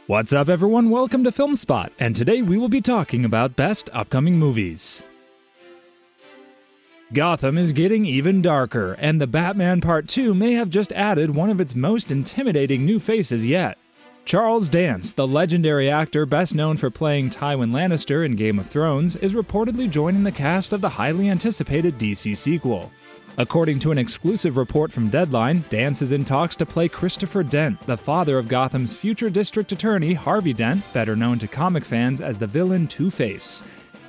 What's up everyone, welcome to FilmSpot, and today we will be talking about best upcoming movies. Gotham is getting even darker, and The Batman Part 2 may have just added one of its most intimidating new faces yet. Charles Dance, the legendary actor best known for playing Tywin Lannister in Game of Thrones, is reportedly joining the cast of the highly anticipated DC sequel. According to an exclusive report from Deadline, Dance is in talks to play Christopher Dent, the father of Gotham's future district attorney Harvey Dent, better known to comic fans as the villain Two-Face.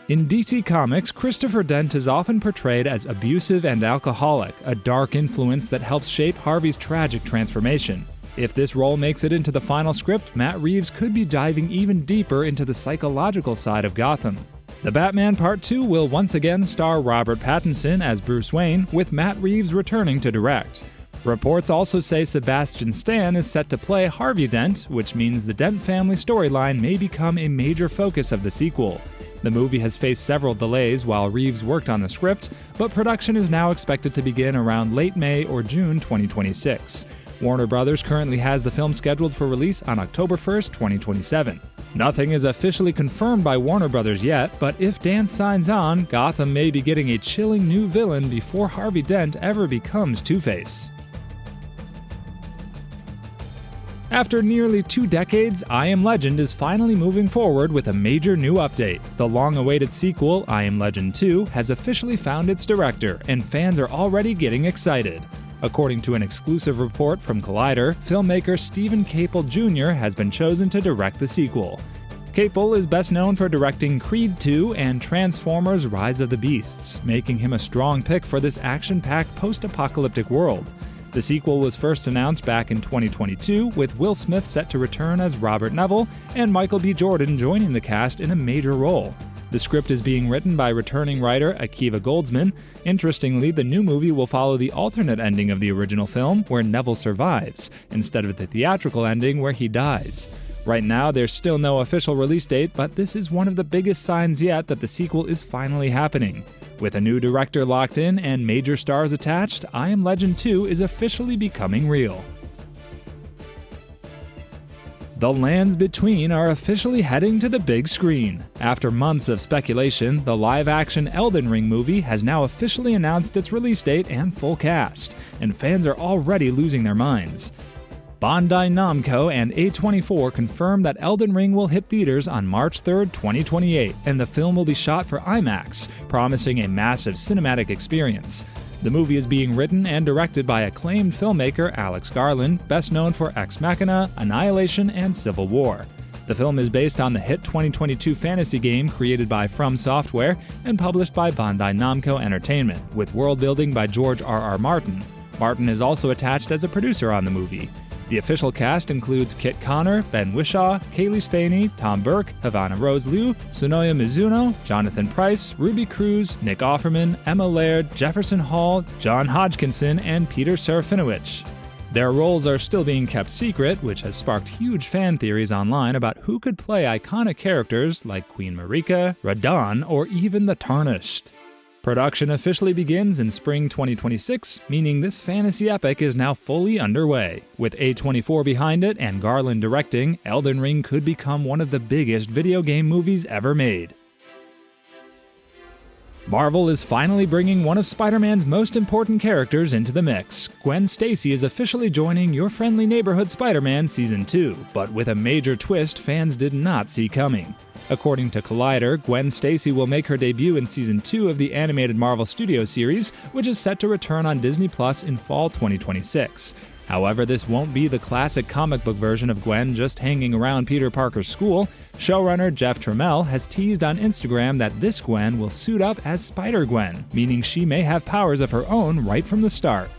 In DC Comics, Christopher Dent is often portrayed as abusive and alcoholic, a dark influence that helps shape Harvey's tragic transformation. If this role makes it into the final script, Matt Reeves could be diving even deeper into the psychological side of Gotham. The Batman Part 2 will once again star Robert Pattinson as Bruce Wayne, with Matt Reeves returning to direct. Reports also say Sebastian Stan is set to play Harvey Dent, which means the Dent family storyline may become a major focus of the sequel. The movie has faced several delays while Reeves worked on the script, but production is now expected to begin around late May or June 2026. Warner Bros. Currently has the film scheduled for release on October 1st, 2027. Nothing is officially confirmed by Warner Bros. Yet, but if Dance signs on, Gotham may be getting a chilling new villain before Harvey Dent ever becomes Two-Face. After nearly 2 decades, I Am Legend is finally moving forward with a major new update. The long-awaited sequel, I Am Legend 2, has officially found its director, and fans are already getting excited. According to an exclusive report from Collider, filmmaker Stephen Caple Jr. has been chosen to direct the sequel. Caple is best known for directing Creed 2 and Transformers: Rise of the Beasts, making him a strong pick for this action-packed post-apocalyptic world. The sequel was first announced back in 2022, with Will Smith set to return as Robert Neville and Michael B. Jordan joining the cast in a major role. The script is being written by returning writer Akiva Goldsman. Interestingly, the new movie will follow the alternate ending of the original film, where Neville survives, instead of the theatrical ending where he dies. Right now, there's still no official release date, but this is one of the biggest signs yet that the sequel is finally happening. With a new director locked in and major stars attached, I Am Legend 2 is officially becoming real. The Lands Between are officially heading to the big screen. After months of speculation, the live-action Elden Ring movie has now officially announced its release date and full cast, and fans are already losing their minds. Bandai Namco and A24 confirmed that Elden Ring will hit theaters on March 3, 2028, and the film will be shot for IMAX, promising a massive cinematic experience. The movie is being written and directed by acclaimed filmmaker Alex Garland, best known for Ex Machina, Annihilation, and Civil War. The film is based on the hit 2022 fantasy game created by From Software and published by Bandai Namco Entertainment, with world building by George R.R. Martin. Martin is also attached as a producer on the movie. The official cast includes Kit Connor, Ben Whishaw, Kaylee Spaney, Tom Burke, Havana Rose Liu, Sonoya Mizuno, Jonathan Pryce, Ruby Cruz, Nick Offerman, Emma Laird, Jefferson Hall, John Hodgkinson, and Peter Serafinowicz. Their roles are still being kept secret, which has sparked huge fan theories online about who could play iconic characters like Queen Marika, Radon, or even the Tarnished. Production officially begins in spring 2026, meaning this fantasy epic is now fully underway. With A24 behind it and Garland directing, Elden Ring could become one of the biggest video game movies ever made. Marvel is finally bringing one of Spider-Man's most important characters into the mix. Gwen Stacy is officially joining Your Friendly Neighborhood Spider-Man Season 2, but with a major twist fans did not see coming. According to Collider, Gwen Stacy will make her debut in Season 2 of the animated Marvel Studios series, which is set to return on Disney Plus in fall 2026. However, this won't be the classic comic book version of Gwen just hanging around Peter Parker's school. Showrunner Jeff Trammell has teased on Instagram that this Gwen will suit up as Spider-Gwen, meaning she may have powers of her own right from the start.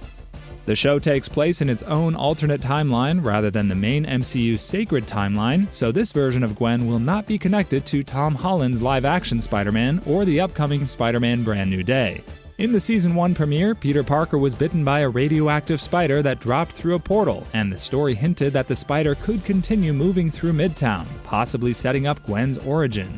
The show takes place in its own alternate timeline rather than the main MCU's sacred timeline, so this version of Gwen will not be connected to Tom Holland's live-action Spider-Man or the upcoming Spider-Man Brand New Day. In the Season 1 premiere, Peter Parker was bitten by a radioactive spider that dropped through a portal, and the story hinted that the spider could continue moving through Midtown, possibly setting up Gwen's origin.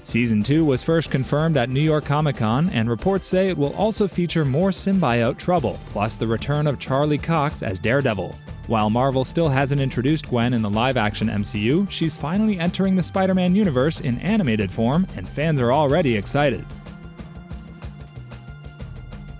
Season 2 was first confirmed at New York Comic Con, and reports say it will also feature more symbiote trouble, plus the return of Charlie Cox as Daredevil. While Marvel still hasn't introduced Gwen in the live-action MCU, she's finally entering the Spider-Man universe in animated form, and fans are already excited.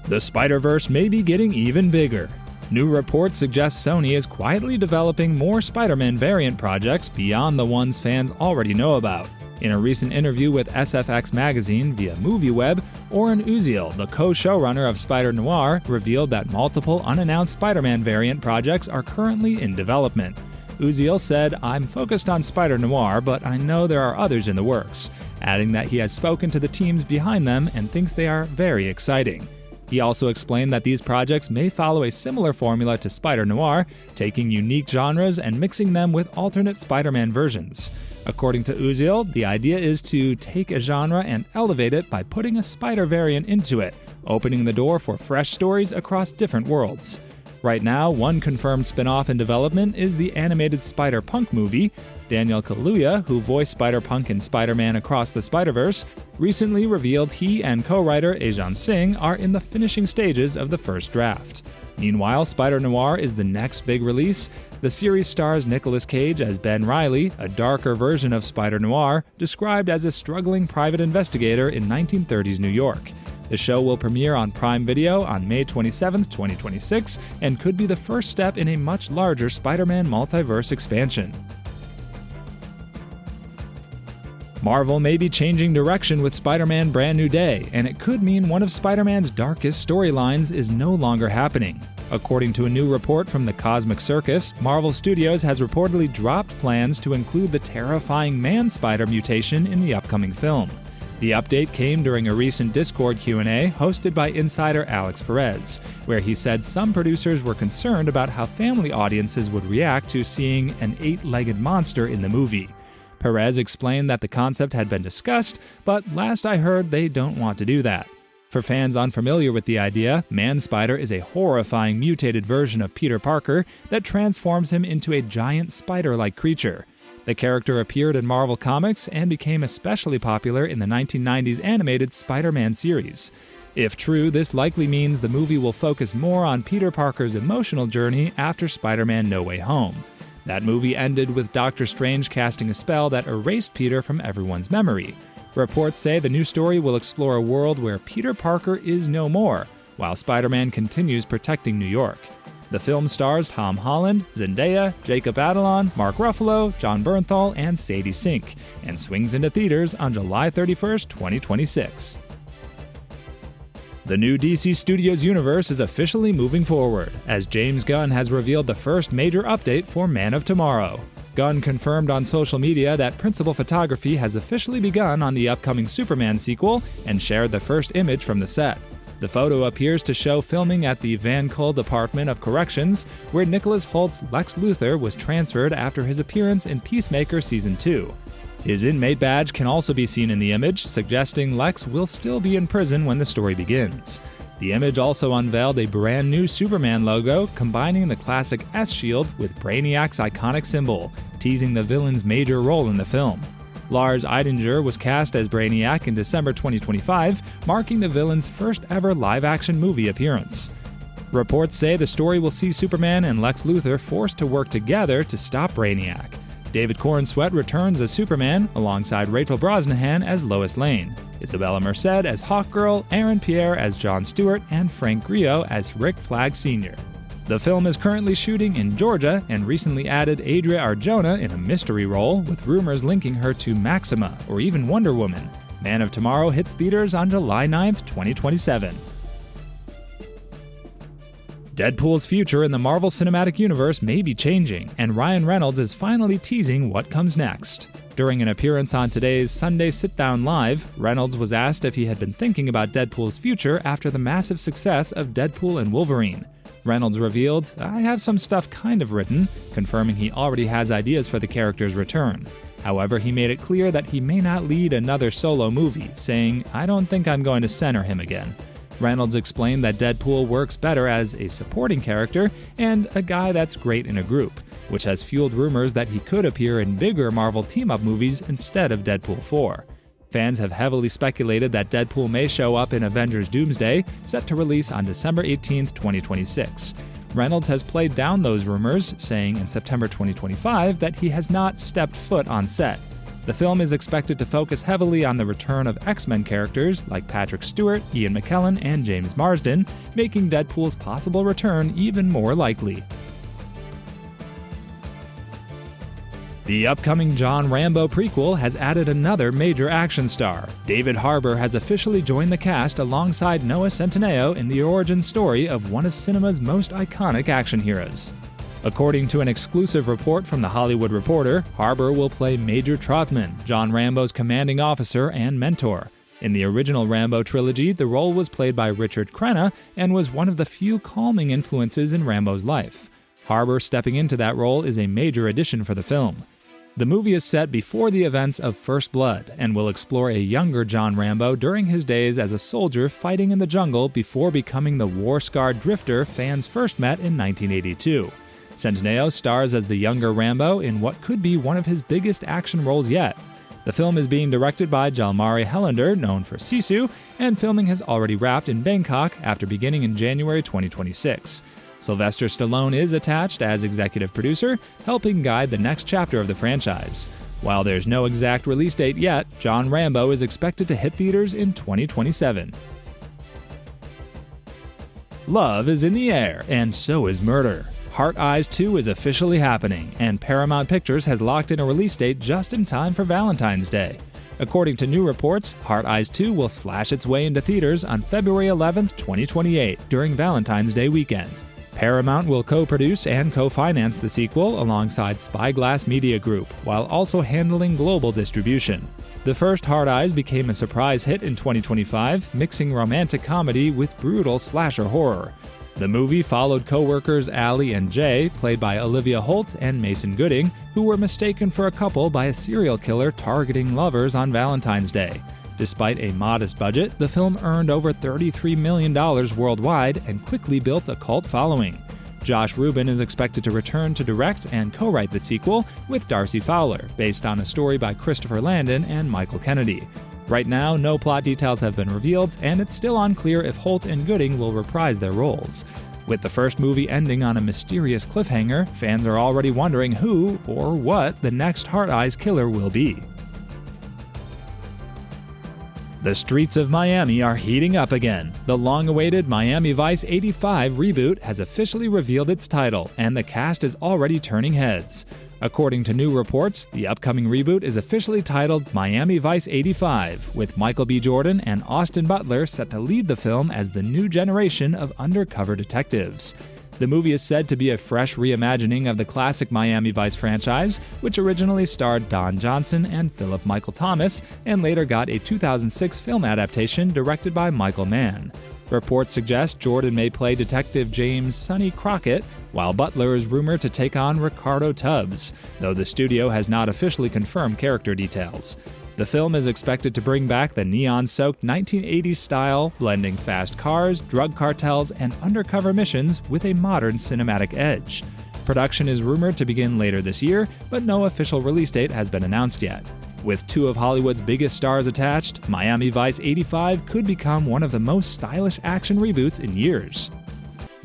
The Spider-Verse may be getting even bigger. New reports suggest Sony is quietly developing more Spider-Man variant projects beyond the ones fans already know about. In a recent interview with SFX magazine via MovieWeb, Oren Uziel, the co-showrunner of Spider-Noir, revealed that multiple unannounced Spider-Man variant projects are currently in development. Uziel said, "I'm focused on Spider-Noir, but I know there are others in the works," adding that he has spoken to the teams behind them and thinks they are very exciting. He also explained that these projects may follow a similar formula to Spider-Noir, taking unique genres and mixing them with alternate Spider-Man versions. According to Uziel, the idea is to take a genre and elevate it by putting a spider variant into it, opening the door for fresh stories across different worlds. Right now, one confirmed spin-off in development is the animated Spider-Punk movie. Daniel Kaluuya, who voiced Spider-Punk in Spider-Man Across the Spider-Verse, recently revealed he and co-writer Ajan Singh are in the finishing stages of the first draft. Meanwhile, Spider-Noir is the next big release. The series stars Nicolas Cage as Ben Reilly, a darker version of Spider-Noir, described as a struggling private investigator in 1930s New York. The show will premiere on Prime Video on May 27, 2026, and could be the first step in a much larger Spider-Man multiverse expansion. Marvel may be changing direction with Spider-Man Brand New Day, and it could mean one of Spider-Man's darkest storylines is no longer happening. According to a new report from the Cosmic Circus, Marvel Studios has reportedly dropped plans to include the terrifying Man-Spider mutation in the upcoming film. The update came during a recent Discord Q&A hosted by insider Alex Perez, where he said some producers were concerned about how family audiences would react to seeing an 8-legged monster in the movie. Perez explained that the concept had been discussed, but last I heard they don't want to do that. For fans unfamiliar with the idea, Man-Spider is a horrifying mutated version of Peter Parker that transforms him into a giant spider-like creature. The character appeared in Marvel Comics and became especially popular in the 1990s animated Spider-Man series. If true, this likely means the movie will focus more on Peter Parker's emotional journey after Spider-Man No Way Home. That movie ended with Doctor Strange casting a spell that erased Peter from everyone's memory. Reports say the new story will explore a world where Peter Parker is no more, while Spider-Man continues protecting New York. The film stars Tom Holland, Zendaya, Jacob Batalon, Mark Ruffalo, Jon Bernthal, and Sadie Sink, and swings into theaters on July 31st, 2026. The new DC Studios universe is officially moving forward, as James Gunn has revealed the first major update for Man of Tomorrow. Gunn confirmed on social media that principal photography has officially begun on the upcoming Superman sequel and shared the first image from the set. The photo appears to show filming at the Van Kull Department of Corrections, where Nicholas Holt's Lex Luthor was transferred after his appearance in Peacemaker Season 2. His inmate badge can also be seen in the image, suggesting Lex will still be in prison when the story begins. The image also unveiled a brand new Superman logo, combining the classic S-shield with Brainiac's iconic symbol, teasing the villain's major role in the film. Lars Eidinger was cast as Brainiac in December 2025, marking the villain's first ever live-action movie appearance. Reports say the story will see Superman and Lex Luthor forced to work together to stop Brainiac. David Corenswet returns as Superman, alongside Rachel Brosnahan as Lois Lane, Isabella Merced as Hawkgirl, Aaron Pierre as Jon Stewart, and Frank Grillo as Rick Flag Sr. The film is currently shooting in Georgia and recently added Adria Arjona in a mystery role, with rumors linking her to Maxima or even Wonder Woman. Man of Tomorrow hits theaters on July 9th, 2027. Deadpool's future in the Marvel Cinematic Universe may be changing, and Ryan Reynolds is finally teasing what comes next. During an appearance on today's Sunday Sit Down Live, Reynolds was asked if he had been thinking about Deadpool's future after the massive success of Deadpool and Wolverine. Reynolds revealed, "I have some stuff kind of written," confirming he already has ideas for the character's return. However, he made it clear that he may not lead another solo movie, saying, "I don't think I'm going to center him again." Reynolds explained that Deadpool works better as a supporting character and a guy that's great in a group, which has fueled rumors that he could appear in bigger Marvel team-up movies instead of Deadpool 4. Fans have heavily speculated that Deadpool may show up in Avengers Doomsday, set to release on December 18, 2026. Reynolds has played down those rumors, saying in September 2025 that he has not stepped foot on set. The film is expected to focus heavily on the return of X-Men characters like Patrick Stewart, Ian McKellen, and James Marsden, making Deadpool's possible return even more likely. The upcoming John Rambo prequel has added another major action star. David Harbour has officially joined the cast alongside Noah Centineo in the origin story of one of cinema's most iconic action heroes. According to an exclusive report from The Hollywood Reporter, Harbour will play Major Troutman, John Rambo's commanding officer and mentor. In the original Rambo trilogy, the role was played by Richard Crenna and was one of the few calming influences in Rambo's life. Harbour stepping into that role is a major addition for the film. The movie is set before the events of First Blood and will explore a younger John Rambo during his days as a soldier fighting in the jungle before becoming the war-scarred drifter fans first met in 1982. Centineo stars as the younger Rambo in what could be one of his biggest action roles yet. The film is being directed by Jalmari Highlander, known for Sisu, and filming has already wrapped in Bangkok after beginning in January 2026. Sylvester Stallone is attached as executive producer, helping guide the next chapter of the franchise. While there's no exact release date yet, John Rambo is expected to hit theaters in 2027. Love is in the air, and so is murder. Heart Eyes 2 is officially happening, and Paramount Pictures has locked in a release date just in time for Valentine's Day. According to new reports, Heart Eyes 2 will slash its way into theaters on February 11, 2028, during Valentine's Day weekend. Paramount will co-produce and co-finance the sequel alongside Spyglass Media Group, while also handling global distribution. The first Hard Eyes became a surprise hit in 2025, mixing romantic comedy with brutal slasher horror. The movie followed co-workers Allie and Jay, played by Olivia Holt and Mason Gooding, who were mistaken for a couple by a serial killer targeting lovers on Valentine's Day. Despite a modest budget, the film earned over $33 million worldwide and quickly built a cult following. Josh Rubin is expected to return to direct and co-write the sequel with Darcy Fowler, based on a story by Christopher Landon and Michael Kennedy. Right now, no plot details have been revealed, and it's still unclear if Holt and Gooding will reprise their roles. With the first movie ending on a mysterious cliffhanger, fans are already wondering who or what the next Heart Eyes killer will be. The streets of Miami are heating up again. The long-awaited Miami Vice 85 reboot has officially revealed its title, and the cast is already turning heads. According to new reports, the upcoming reboot is officially titled Miami Vice 85, with Michael B. Jordan and Austin Butler set to lead the film as the new generation of undercover detectives. The movie is said to be a fresh reimagining of the classic Miami Vice franchise, which originally starred Don Johnson and Philip Michael Thomas, and later got a 2006 film adaptation directed by Michael Mann. Reports suggest Jordan may play Detective James Sonny Crockett, while Butler is rumored to take on Ricardo Tubbs, though the studio has not officially confirmed character details. The film is expected to bring back the neon-soaked 1980s style, blending fast cars, drug cartels, and undercover missions with a modern cinematic edge. Production is rumored to begin later this year, but no official release date has been announced yet. With two of Hollywood's biggest stars attached, Miami Vice 85 could become one of the most stylish action reboots in years.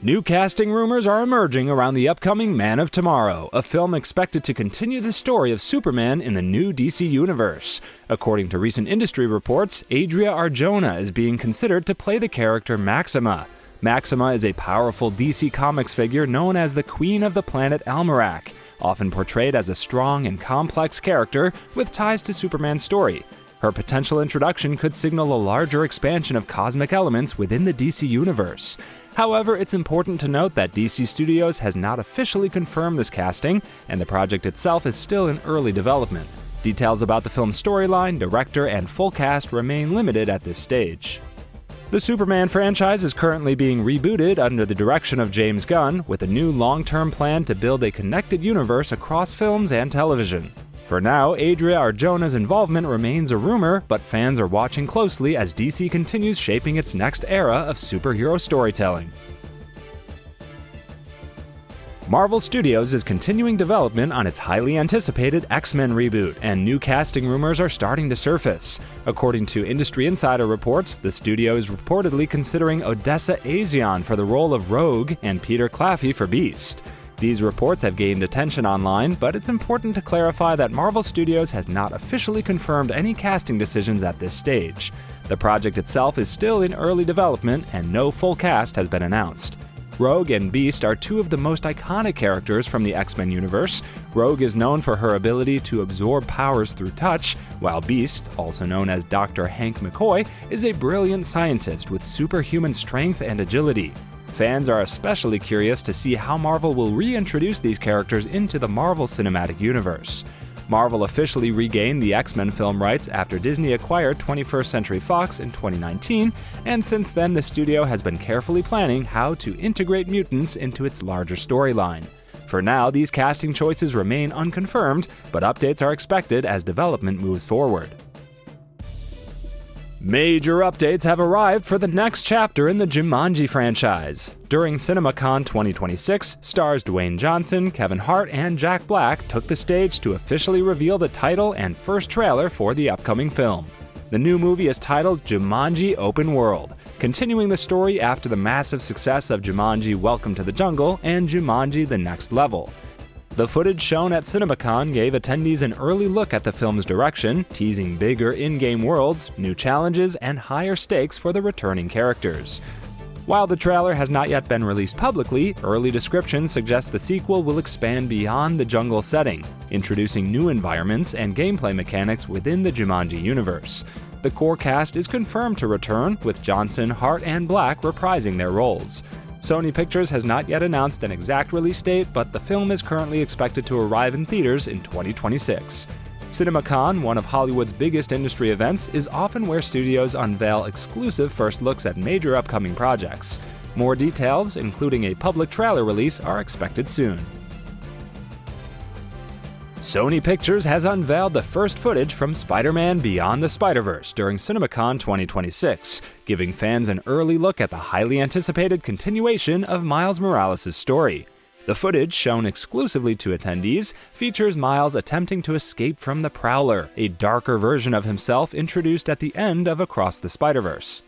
New casting rumors are emerging around the upcoming Man of Tomorrow, a film expected to continue the story of Superman in the new DC universe. According to recent industry reports, Adria Arjona is being considered to play the character Maxima. Maxima is a powerful DC Comics figure known as the Queen of the Planet Almerac, often portrayed as a strong and complex character with ties to Superman's story. Her potential introduction could signal a larger expansion of cosmic elements within the DC universe. However, it's important to note that DC Studios has not officially confirmed this casting, and the project itself is still in early development. Details about the film's storyline, director, and full cast remain limited at this stage. The Superman franchise is currently being rebooted under the direction of James Gunn, with a new long-term plan to build a connected universe across films and television. For now, Adria Arjona's involvement remains a rumor, but fans are watching closely as DC continues shaping its next era of superhero storytelling. Marvel Studios is continuing development on its highly anticipated X-Men reboot, and new casting rumors are starting to surface. According to industry insider reports, the studio is reportedly considering Odessa A'zion for the role of Rogue and Peter Claffey for Beast. These reports have gained attention online, but it's important to clarify that Marvel Studios has not officially confirmed any casting decisions at this stage. The project itself is still in early development, and no full cast has been announced. Rogue and Beast are two of the most iconic characters from the X-Men universe. Rogue is known for her ability to absorb powers through touch, while Beast, also known as Dr. Hank McCoy, is a brilliant scientist with superhuman strength and agility. Fans are especially curious to see how Marvel will reintroduce these characters into the Marvel Cinematic Universe. Marvel officially regained the X-Men film rights after Disney acquired 21st Century Fox in 2019, and since then the studio has been carefully planning how to integrate mutants into its larger storyline. For now, these casting choices remain unconfirmed, but updates are expected as development moves forward. Major updates have arrived for the next chapter in the Jumanji franchise. During CinemaCon 2026, stars Dwayne Johnson, Kevin Hart, and Jack Black took the stage to officially reveal the title and first trailer for the upcoming film. The new movie is titled Jumanji Open World, continuing the story after the massive success of Jumanji Welcome to the Jungle and Jumanji The Next Level. The footage shown at CinemaCon gave attendees an early look at the film's direction, teasing bigger in-game worlds, new challenges, and higher stakes for the returning characters. While the trailer has not yet been released publicly, early descriptions suggest the sequel will expand beyond the jungle setting, introducing new environments and gameplay mechanics within the Jumanji universe. The core cast is confirmed to return, with Johnson, Hart, and Black reprising their roles. Sony Pictures has not yet announced an exact release date, but the film is currently expected to arrive in theaters in 2026. CinemaCon, one of Hollywood's biggest industry events, is often where studios unveil exclusive first looks at major upcoming projects. More details, including a public trailer release, are expected soon. Sony Pictures has unveiled the first footage from Spider-Man Beyond the Spider-Verse during CinemaCon 2026, giving fans an early look at the highly anticipated continuation of Miles Morales' story. The footage, shown exclusively to attendees, features Miles attempting to escape from the Prowler, a darker version of himself introduced at the end of Across the Spider-Verse.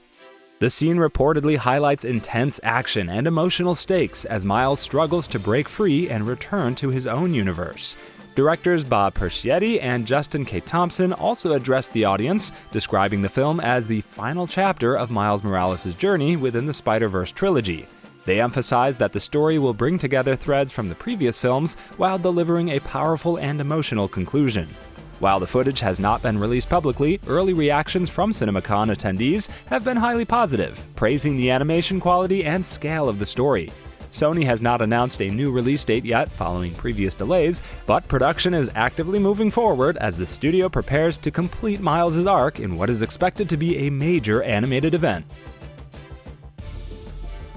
The scene reportedly highlights intense action and emotional stakes as Miles struggles to break free and return to his own universe. Directors Bob Persichetti and Justin K. Thompson also addressed the audience, describing the film as the final chapter of Miles Morales' journey within the Spider-Verse trilogy. They emphasized that the story will bring together threads from the previous films while delivering a powerful and emotional conclusion. While the footage has not been released publicly, early reactions from CinemaCon attendees have been highly positive, praising the animation quality and scale of the story. Sony has not announced a new release date yet following previous delays, but production is actively moving forward as the studio prepares to complete Miles' arc in what is expected to be a major animated event.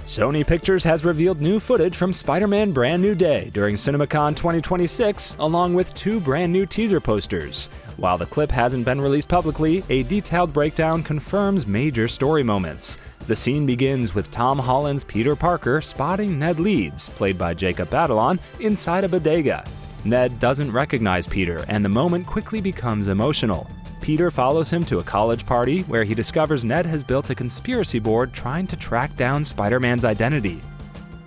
Sony Pictures has revealed new footage from Spider-Man Brand New Day during CinemaCon 2026, along with two brand new teaser posters. While the clip hasn't been released publicly, a detailed breakdown confirms major story moments. The scene begins with Tom Holland's Peter Parker spotting Ned Leeds, played by Jacob Batalon, inside a bodega. Ned doesn't recognize Peter, and the moment quickly becomes emotional. Peter follows him to a college party where he discovers Ned has built a conspiracy board trying to track down Spider-Man's identity.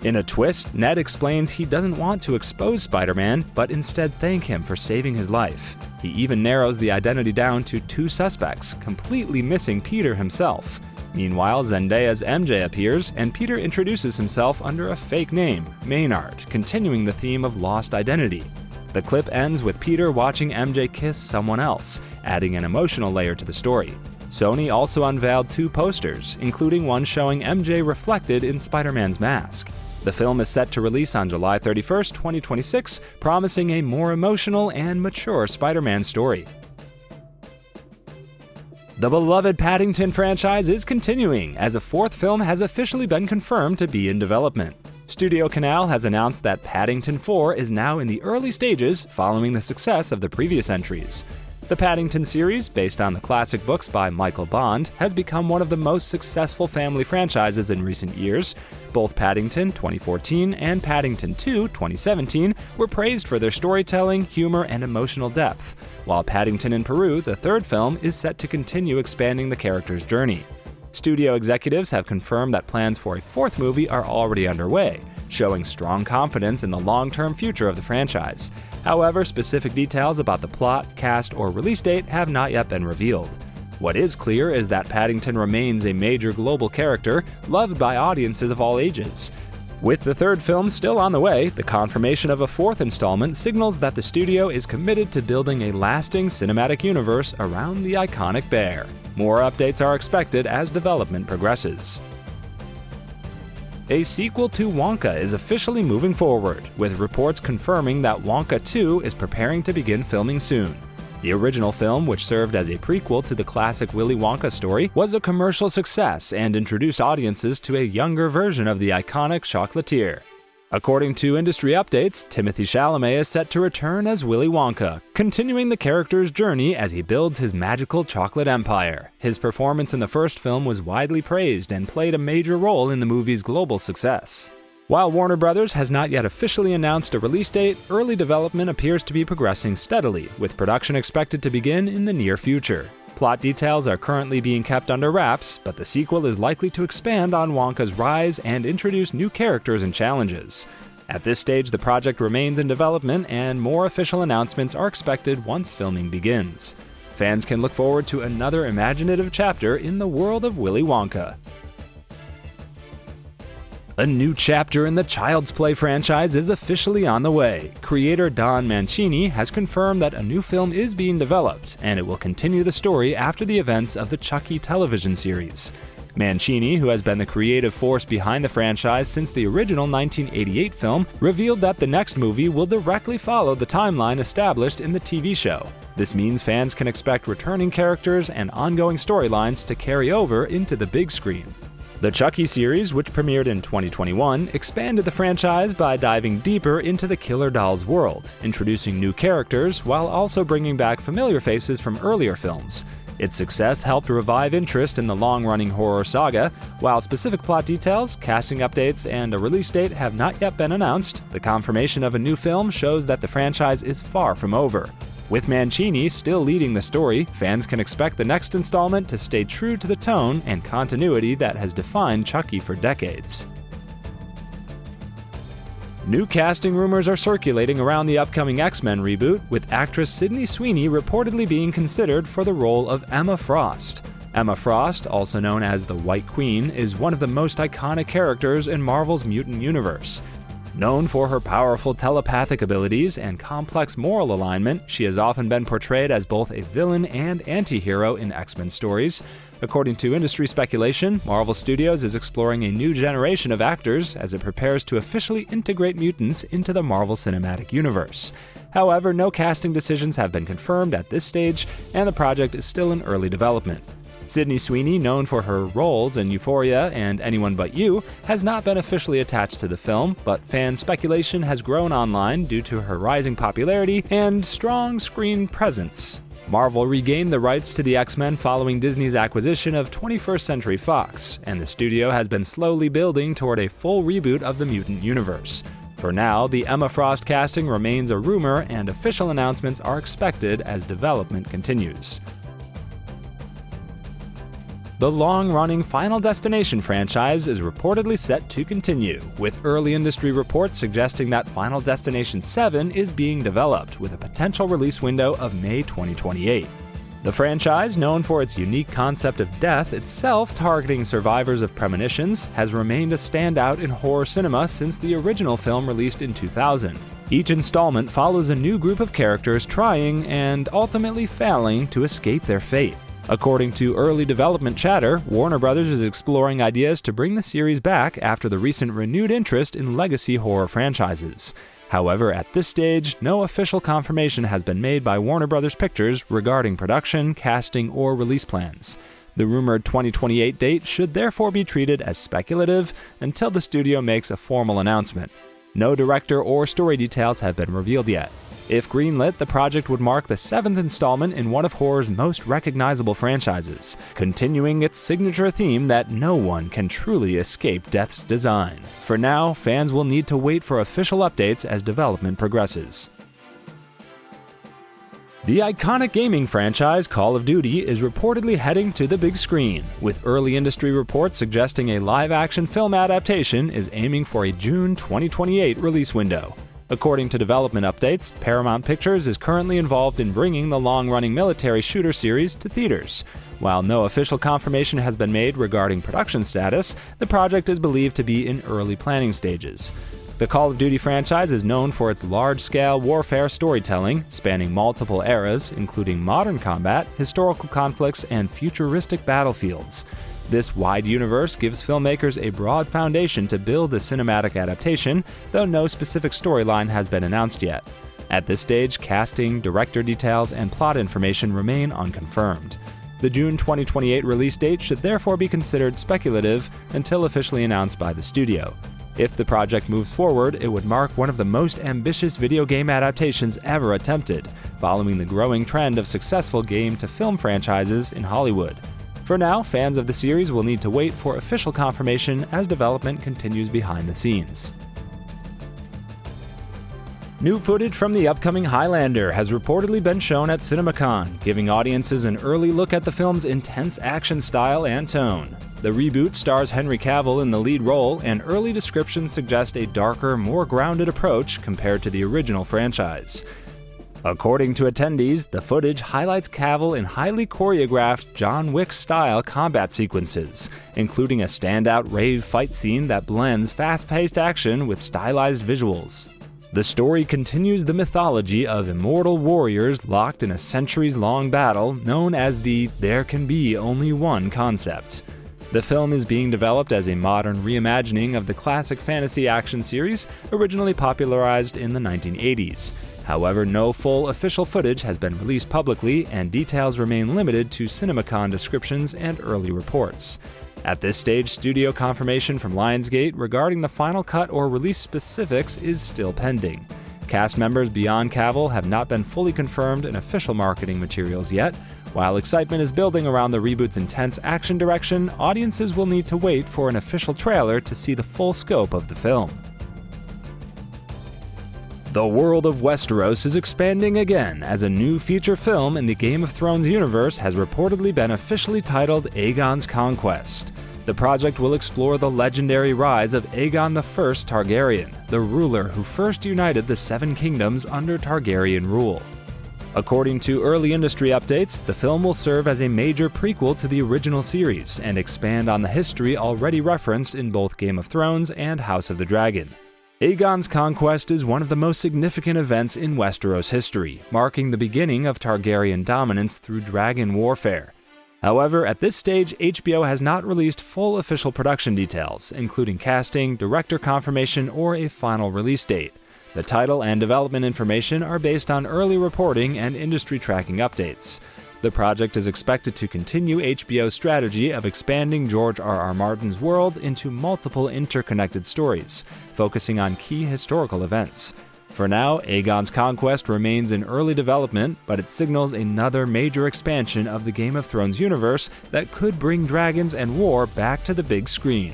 In a twist, Ned explains he doesn't want to expose Spider-Man, but instead thank him for saving his life. He even narrows the identity down to two suspects, completely missing Peter himself. Meanwhile, Zendaya's MJ appears, and Peter introduces himself under a fake name, Maynard, continuing the theme of lost identity. The clip ends with Peter watching MJ kiss someone else, adding an emotional layer to the story. Sony also unveiled two posters, including one showing MJ reflected in Spider-Man's mask. The film is set to release on July 31st, 2026, promising a more emotional and mature Spider-Man story. The beloved Paddington franchise is continuing, as a fourth film has officially been confirmed to be in development. Studio Canal has announced that Paddington 4 is now in the early stages following the success of the previous entries. The Paddington series, based on the classic books by Michael Bond, has become one of the most successful family franchises in recent years. Both Paddington 2014 and Paddington 2 2017 were praised for their storytelling, humor, and emotional depth, while Paddington in Peru, the third film, is set to continue expanding the character's journey. Studio executives have confirmed that plans for a fourth movie are already underway, showing strong confidence in the long-term future of the franchise. However, specific details about the plot, cast, or release date have not yet been revealed. What is clear is that Paddington remains a major global character, loved by audiences of all ages. With the third film still on the way, the confirmation of a fourth installment signals that the studio is committed to building a lasting cinematic universe around the iconic bear. More updates are expected as development progresses. A sequel to Wonka is officially moving forward, with reports confirming that Wonka 2 is preparing to begin filming soon. The original film, which served as a prequel to the classic Willy Wonka story, was a commercial success and introduced audiences to a younger version of the iconic chocolatier. According to industry updates, Timothée Chalamet is set to return as Willy Wonka, continuing the character's journey as he builds his magical chocolate empire. His performance in the first film was widely praised and played a major role in the movie's global success. While Warner Bros. Has not yet officially announced a release date, early development appears to be progressing steadily, with production expected to begin in the near future. Plot details are currently being kept under wraps, but the sequel is likely to expand on Wonka's rise and introduce new characters and challenges. At this stage, the project remains in development, and more official announcements are expected once filming begins. Fans can look forward to another imaginative chapter in the world of Willy Wonka. A new chapter in the Child's Play franchise is officially on the way. Creator Don Mancini has confirmed that a new film is being developed, and it will continue the story after the events of the Chucky television series. Mancini, who has been the creative force behind the franchise since the original 1988 film, revealed that the next movie will directly follow the timeline established in the TV show. This means fans can expect returning characters and ongoing storylines to carry over into the big screen. The Chucky series, which premiered in 2021, expanded the franchise by diving deeper into the killer doll's world, introducing new characters while also bringing back familiar faces from earlier films. Its success helped revive interest in the long-running horror saga. While specific plot details, casting updates, and a release date have not yet been announced, the confirmation of a new film shows that the franchise is far from over. With Mancini still leading the story, fans can expect the next installment to stay true to the tone and continuity that has defined Chucky for decades. New casting rumors are circulating around the upcoming X-Men reboot, with actress Sydney Sweeney reportedly being considered for the role of Emma Frost. Emma Frost, also known as the White Queen, is one of the most iconic characters in Marvel's mutant universe. Known for her powerful telepathic abilities and complex moral alignment, she has often been portrayed as both a villain and anti-hero in X-Men stories. According to industry speculation, Marvel Studios is exploring a new generation of actors as it prepares to officially integrate mutants into the Marvel Cinematic Universe. However, no casting decisions have been confirmed at this stage, and the project is still in early development. Sydney Sweeney, known for her roles in Euphoria and Anyone But You, has not been officially attached to the film, but fan speculation has grown online due to her rising popularity and strong screen presence. Marvel regained the rights to the X-Men following Disney's acquisition of 21st Century Fox, and the studio has been slowly building toward a full reboot of the mutant universe. For now, the Emma Frost casting remains a rumor, and official announcements are expected as development continues. The long-running Final Destination franchise is reportedly set to continue, with early industry reports suggesting that Final Destination 7 is being developed, with a potential release window of May 2028. The franchise, known for its unique concept of death itself targeting survivors of premonitions, has remained a standout in horror cinema since the original film released in 2000. Each installment follows a new group of characters trying, and ultimately failing, to escape their fate. According to early development chatter, Warner Bros. Is exploring ideas to bring the series back after the recent renewed interest in legacy horror franchises. However, at this stage, no official confirmation has been made by Warner Bros. Pictures regarding production, casting, or release plans. The rumored 2028 date should therefore be treated as speculative until the studio makes a formal announcement. No director or story details have been revealed yet. If greenlit, the project would mark the 7th installment in one of horror's most recognizable franchises, continuing its signature theme that no one can truly escape death's design. For now, fans will need to wait for official updates as development progresses. The iconic gaming franchise Call of Duty is reportedly heading to the big screen, with early industry reports suggesting a live-action film adaptation is aiming for a June 2028 release window. According to development updates, Paramount Pictures is currently involved in bringing the long-running military shooter series to theaters. While no official confirmation has been made regarding production status, the project is believed to be in early planning stages. The Call of Duty franchise is known for its large-scale warfare storytelling, spanning multiple eras, including modern combat, historical conflicts, and futuristic battlefields. This wide universe gives filmmakers a broad foundation to build a cinematic adaptation, though no specific storyline has been announced yet. At this stage, casting, director details, and plot information remain unconfirmed. The June 2028 release date should therefore be considered speculative until officially announced by the studio. If the project moves forward, it would mark one of the most ambitious video game adaptations ever attempted, following the growing trend of successful game-to-film franchises in Hollywood. For now, fans of the series will need to wait for official confirmation as development continues behind the scenes. New footage from the upcoming Highlander has reportedly been shown at CinemaCon, giving audiences an early look at the film's intense action style and tone. The reboot stars Henry Cavill in the lead role, and early descriptions suggest a darker, more grounded approach compared to the original franchise. According to attendees, the footage highlights Cavill in highly choreographed John Wick-style combat sequences, including a standout rave fight scene that blends fast-paced action with stylized visuals. The story continues the mythology of immortal warriors locked in a centuries-long battle known as the "there can be only one" concept. The film is being developed as a modern reimagining of the classic fantasy action series originally popularized in the 1980s. However, no full official footage has been released publicly, and details remain limited to CinemaCon descriptions and early reports. At this stage, studio confirmation from Lionsgate regarding the final cut or release specifics is still pending. Cast members beyond Cavill have not been fully confirmed in official marketing materials yet. While excitement is building around the reboot's intense action direction, audiences will need to wait for an official trailer to see the full scope of the film. The world of Westeros is expanding again as a new feature film in the Game of Thrones universe has reportedly been officially titled Aegon's Conquest. The project will explore the legendary rise of Aegon I Targaryen, the ruler who first united the Seven Kingdoms under Targaryen rule. According to early industry updates, the film will serve as a major prequel to the original series and expand on the history already referenced in both Game of Thrones and House of the Dragon. Aegon's Conquest is one of the most significant events in Westeros history, marking the beginning of Targaryen dominance through dragon warfare. However, at this stage, HBO has not released full official production details, including casting, director confirmation, or a final release date. The title and development information are based on early reporting and industry tracking updates. The project is expected to continue HBO's strategy of expanding George R.R. Martin's world into multiple interconnected stories, focusing on key historical events. For now, Aegon's Conquest remains in early development, but it signals another major expansion of the Game of Thrones universe that could bring dragons and war back to the big screen.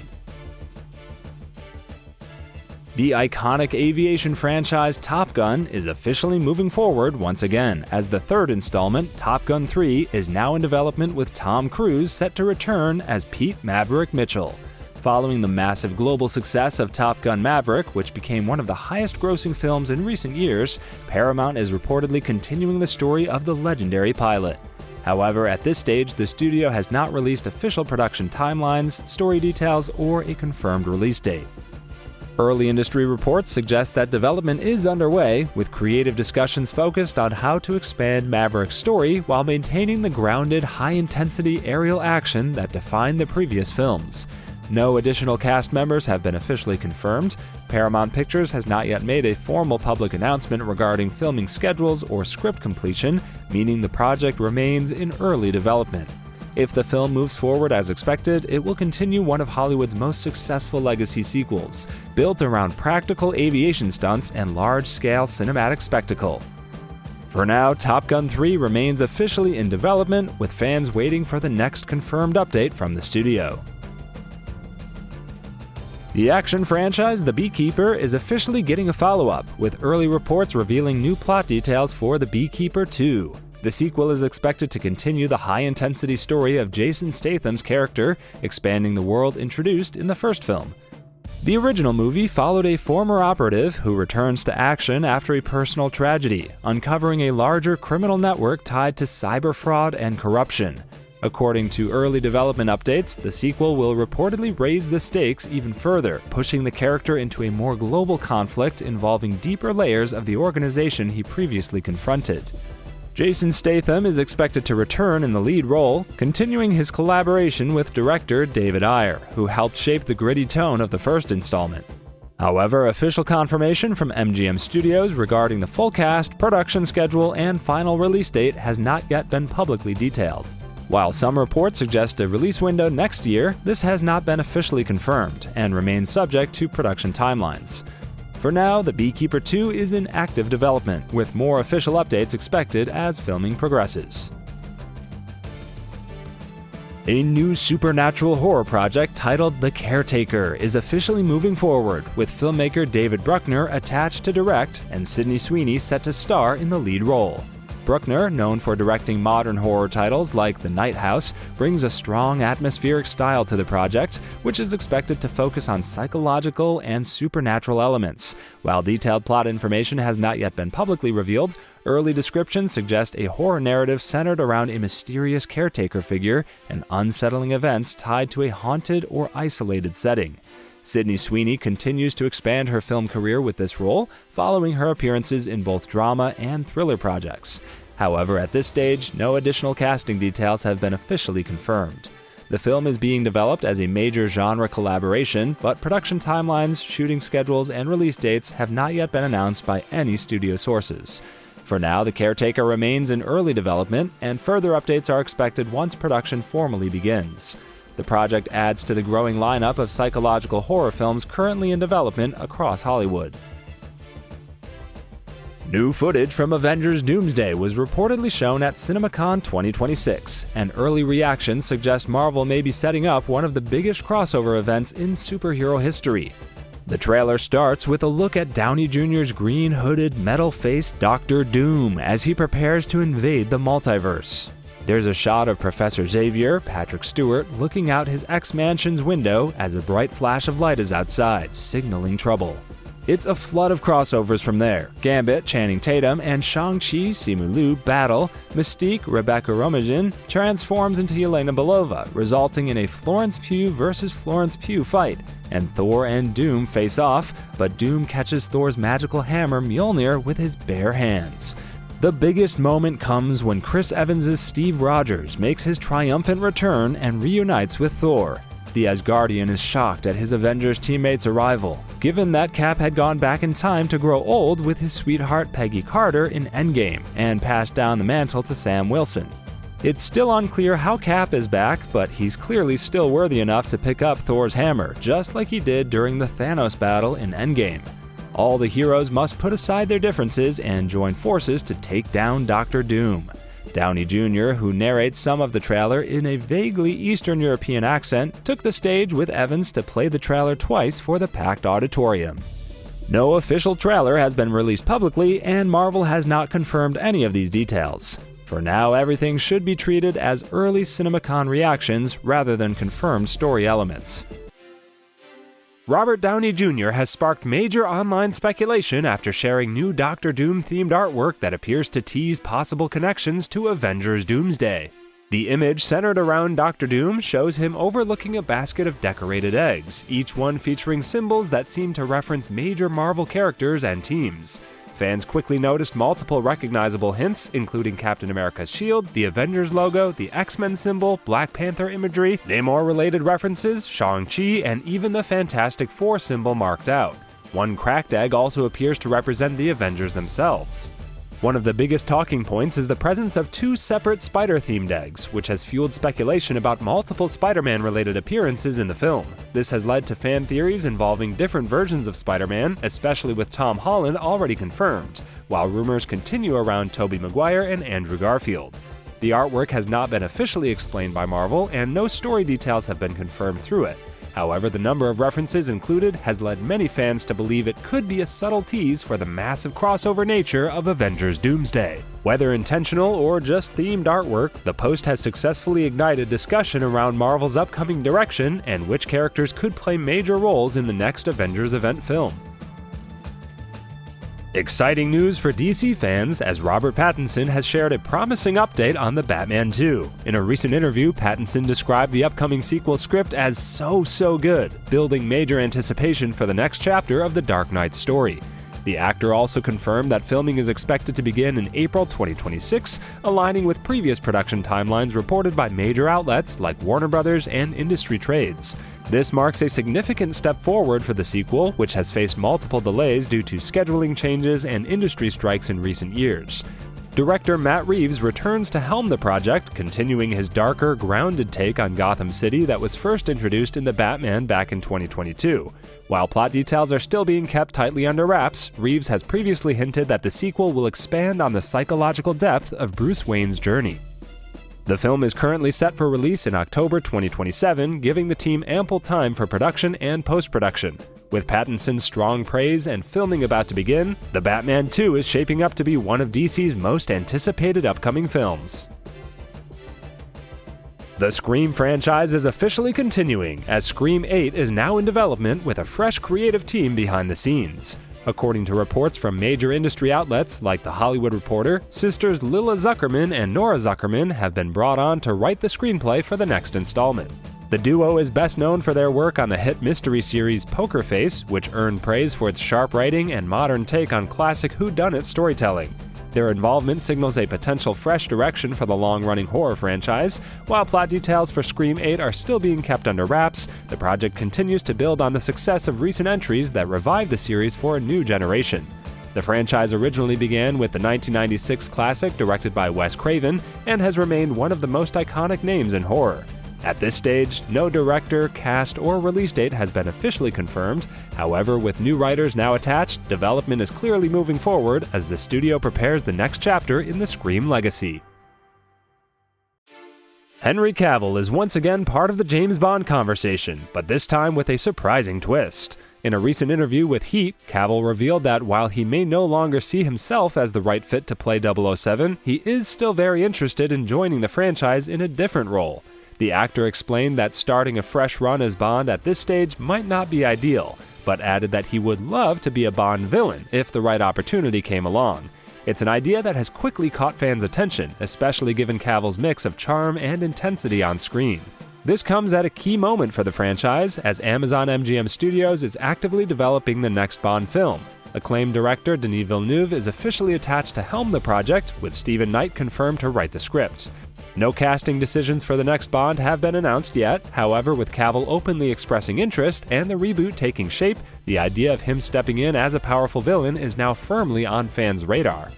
The iconic aviation franchise Top Gun is officially moving forward once again, as the third installment, Top Gun 3, is now in development with Tom Cruise set to return as Pete Maverick Mitchell. Following the massive global success of Top Gun Maverick, which became one of the highest-grossing films in recent years, Paramount is reportedly continuing the story of the legendary pilot. However, at this stage, the studio has not released official production timelines, story details, or a confirmed release date. Early industry reports suggest that development is underway, with creative discussions focused on how to expand Maverick's story while maintaining the grounded, high-intensity aerial action that defined the previous films. No additional cast members have been officially confirmed. Paramount Pictures has not yet made a formal public announcement regarding filming schedules or script completion, meaning the project remains in early development. If the film moves forward as expected, it will continue one of Hollywood's most successful legacy sequels, built around practical aviation stunts and large-scale cinematic spectacle. For now, Top Gun 3 remains officially in development, with fans waiting for the next confirmed update from the studio. The action franchise The Beekeeper is officially getting a follow-up, with early reports revealing new plot details for The Beekeeper 2. The sequel is expected to continue the high-intensity story of Jason Statham's character, expanding the world introduced in the first film. The original movie followed a former operative who returns to action after a personal tragedy, uncovering a larger criminal network tied to cyber fraud and corruption. According to early development updates, the sequel will reportedly raise the stakes even further, pushing the character into a more global conflict involving deeper layers of the organization he previously confronted. Jason Statham is expected to return in the lead role, continuing his collaboration with director David Ayer, who helped shape the gritty tone of the first installment. However, official confirmation from MGM Studios regarding the full cast, production schedule, and final release date has not yet been publicly detailed. While some reports suggest a release window next year, this has not been officially confirmed and remains subject to production timelines. For now, The Beekeeper 2 is in active development, with more official updates expected as filming progresses. A new supernatural horror project titled The Caretaker is officially moving forward, with filmmaker David Bruckner attached to direct and Sydney Sweeney set to star in the lead role. Bruckner, known for directing modern horror titles like The Night House, brings a strong atmospheric style to the project, which is expected to focus on psychological and supernatural elements. While detailed plot information has not yet been publicly revealed, early descriptions suggest a horror narrative centered around a mysterious caretaker figure and unsettling events tied to a haunted or isolated setting. Sydney Sweeney continues to expand her film career with this role, following her appearances in both drama and thriller projects. However, at this stage, no additional casting details have been officially confirmed. The film is being developed as a major genre collaboration, but production timelines, shooting schedules, and release dates have not yet been announced by any studio sources. For now, The Caretaker remains in early development, and further updates are expected once production formally begins. The project adds to the growing lineup of psychological horror films currently in development across Hollywood. New footage from Avengers Doomsday was reportedly shown at CinemaCon 2026, and early reactions suggest Marvel may be setting up one of the biggest crossover events in superhero history. The trailer starts with a look at Downey Jr.'s green-hooded, metal-faced Dr. Doom as he prepares to invade the multiverse. There's a shot of Professor Xavier, Patrick Stewart, looking out his X-Mansion's window as a bright flash of light is outside, signaling trouble. It's a flood of crossovers from there. Gambit, Channing Tatum, and Shang-Chi, Simu Liu battle. Mystique, Rebecca Romijn, transforms into Yelena Belova, resulting in a Florence Pugh versus Florence Pugh fight. And Thor and Doom face off, but Doom catches Thor's magical hammer Mjolnir with his bare hands. The biggest moment comes when Chris Evans' Steve Rogers makes his triumphant return and reunites with Thor. The Asgardian is shocked at his Avengers teammate's arrival, given that Cap had gone back in time to grow old with his sweetheart Peggy Carter in Endgame and passed down the mantle to Sam Wilson. It's still unclear how Cap is back, but he's clearly still worthy enough to pick up Thor's hammer, just like he did during the Thanos battle in Endgame. All the heroes must put aside their differences and join forces to take down Dr. Doom. Downey Jr., who narrates some of the trailer in a vaguely Eastern European accent, took the stage with Evans to play the trailer twice for the packed auditorium. No official trailer has been released publicly, and Marvel has not confirmed any of these details. For now, everything should be treated as early CinemaCon reactions rather than confirmed story elements. Robert Downey Jr. has sparked major online speculation after sharing new Doctor Doom-themed artwork that appears to tease possible connections to Avengers Doomsday. The image centered around Doctor Doom shows him overlooking a basket of decorated eggs, each one featuring symbols that seem to reference major Marvel characters and teams. Fans quickly noticed multiple recognizable hints, including Captain America's shield, the Avengers logo, the X-Men symbol, Black Panther imagery, Namor-related references, Shang-Chi, and even the Fantastic Four symbol marked out. One cracked egg also appears to represent the Avengers themselves. One of the biggest talking points is the presence of two separate Spider-themed eggs, which has fueled speculation about multiple Spider-Man-related appearances in the film. This has led to fan theories involving different versions of Spider-Man, especially with Tom Holland already confirmed. while rumors continue around Tobey Maguire and Andrew Garfield. The artwork has not been officially explained by Marvel, and no story details have been confirmed through it. However, the number of references included has led many fans to believe it could be a subtle tease for the massive crossover nature of Avengers Doomsday. Whether intentional or just themed artwork, the post has successfully ignited discussion around Marvel's upcoming direction and which characters could play major roles in the next Avengers event film. Exciting news for DC fans, as Robert Pattinson has shared a promising update on The Batman 2. In a recent interview, Pattinson described the upcoming sequel script as so good, building major anticipation for the next chapter of the Dark Knight story. The actor also confirmed that filming is expected to begin in April 2026, aligning with previous production timelines reported by major outlets like Warner Bros. And Industry Trades. This marks a significant step forward for the sequel, which has faced multiple delays due to scheduling changes and industry strikes in recent years. Director Matt Reeves returns to helm the project, continuing his darker, grounded take on Gotham City that was first introduced in The Batman back in 2022. While plot details are still being kept tightly under wraps, Reeves has previously hinted that the sequel will expand on the psychological depth of Bruce Wayne's journey. The film is currently set for release in October 2027, giving the team ample time for production and post-production. With Pattinson's strong praise and filming about to begin, The Batman 2 is shaping up to be one of DC's most anticipated upcoming films. The Scream franchise is officially continuing, as Scream 8 is now in development with a fresh creative team behind the scenes. According to reports from major industry outlets like The Hollywood Reporter, sisters Lila Zuckerman and Nora Zuckerman have been brought on to write the screenplay for the next installment. The duo is best known for their work on the hit mystery series Poker Face, which earned praise for its sharp writing and modern take on classic whodunit storytelling. Their involvement signals a potential fresh direction for the long-running horror franchise. While plot details for Scream 8 are still being kept under wraps, the project continues to build on the success of recent entries that revived the series for a new generation. The franchise originally began with the 1996 classic directed by Wes Craven and has remained one of the most iconic names in horror. At this stage, no director, cast, or release date has been officially confirmed. However, with new writers now attached, development is clearly moving forward as the studio prepares the next chapter in the Scream legacy. Henry Cavill is once again part of the James Bond conversation, but this time with a surprising twist. In a recent interview with Heat, Cavill revealed that while he may no longer see himself as the right fit to play 007, he is still very interested in joining the franchise in a different role. The actor explained that starting a fresh run as Bond at this stage might not be ideal, but added that he would love to be a Bond villain if the right opportunity came along. It's an idea that has quickly caught fans' attention, especially given Cavill's mix of charm and intensity on screen. This comes at a key moment for the franchise, as Amazon MGM Studios is actively developing the next Bond film. Acclaimed director Denis Villeneuve is officially attached to helm the project, with Stephen Knight confirmed to write the script. No casting decisions for the next Bond have been announced yet. However, with Cavill openly expressing interest and the reboot taking shape, the idea of him stepping in as a powerful villain is now firmly on fans' radar.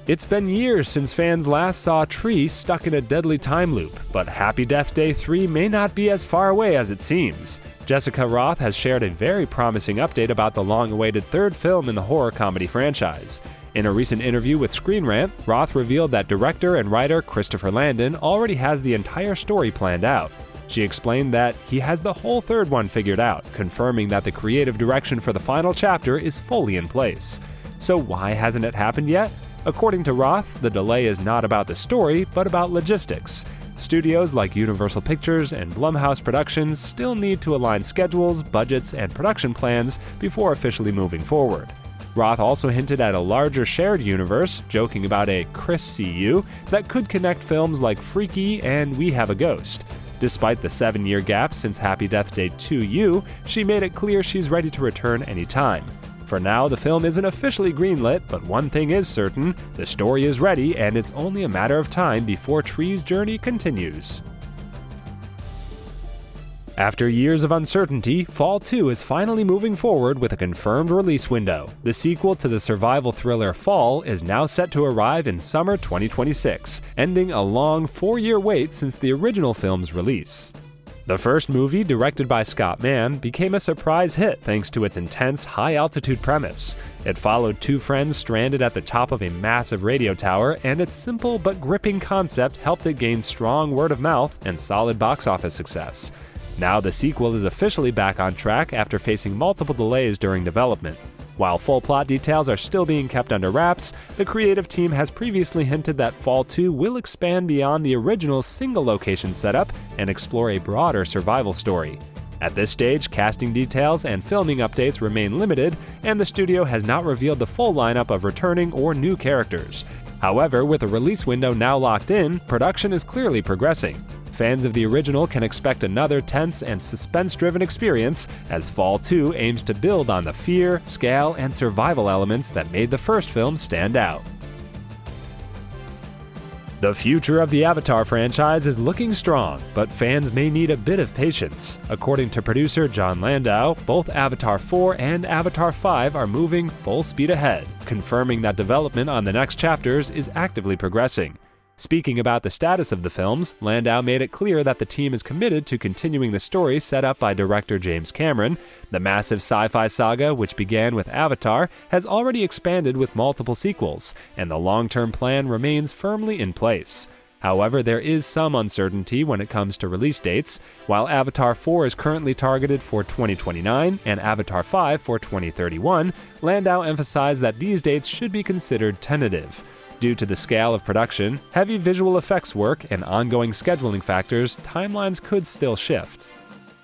It's been years since fans last saw Tree stuck in a deadly time loop, but Happy Death Day 3 may not be as far away as it seems. Jessica Roth has shared a very promising update about the long-awaited third film in the horror comedy franchise. In a recent interview with Screen Rant, Roth revealed that director and writer Christopher Landon already has the entire story planned out. She explained that he has the whole third one figured out, confirming that the creative direction for the final chapter is fully in place. So why hasn't it happened yet? According to Roth, the delay is not about the story, but about logistics. Studios like Universal Pictures and Blumhouse Productions still need to align schedules, budgets, and production plans before officially moving forward. Roth also hinted at a larger shared universe, joking about a Chris CU that could connect films like Freaky and We Have a Ghost. Despite the 7-year gap since Happy Death Day 2U, she made it clear she's ready to return anytime. For now, the film isn't officially greenlit, but one thing is certain: the story is ready, and it's only a matter of time before Tree's journey continues. After years of uncertainty, Fall 2 is finally moving forward with a confirmed release window. The sequel to the survival thriller Fall is now set to arrive in summer 2026, ending a long 4-year wait since the original film's release. The first movie, directed by Scott Mann, became a surprise hit thanks to its intense, high-altitude premise. It followed two friends stranded at the top of a massive radio tower, and its simple but gripping concept helped it gain strong word of mouth and solid box office success. Now the sequel is officially back on track after facing multiple delays during development. While full plot details are still being kept under wraps, the creative team has previously hinted that Fall 2 will expand beyond the original single-location setup and explore a broader survival story. At this stage, casting details and filming updates remain limited, and the studio has not revealed the full lineup of returning or new characters. However, with a release window now locked in, production is clearly progressing. Fans of the original can expect another tense and suspense-driven experience as Fall 2 aims to build on the fear, scale, and survival elements that made the first film stand out. The future of the Avatar franchise is looking strong, but fans may need a bit of patience. According to producer John Landau, both Avatar 4 and Avatar 5 are moving full speed ahead, confirming that development on the next chapters is actively progressing. Speaking about the status of the films, Landau made it clear that the team is committed to continuing the story set up by director James Cameron. The massive sci-fi saga, which began with Avatar, has already expanded with multiple sequels, and the long-term plan remains firmly in place. However, there is some uncertainty when it comes to release dates. While Avatar 4 is currently targeted for 2029 and Avatar 5 for 2031, Landau emphasized that these dates should be considered tentative. Due to the scale of production, heavy visual effects work, and ongoing scheduling factors, timelines could still shift.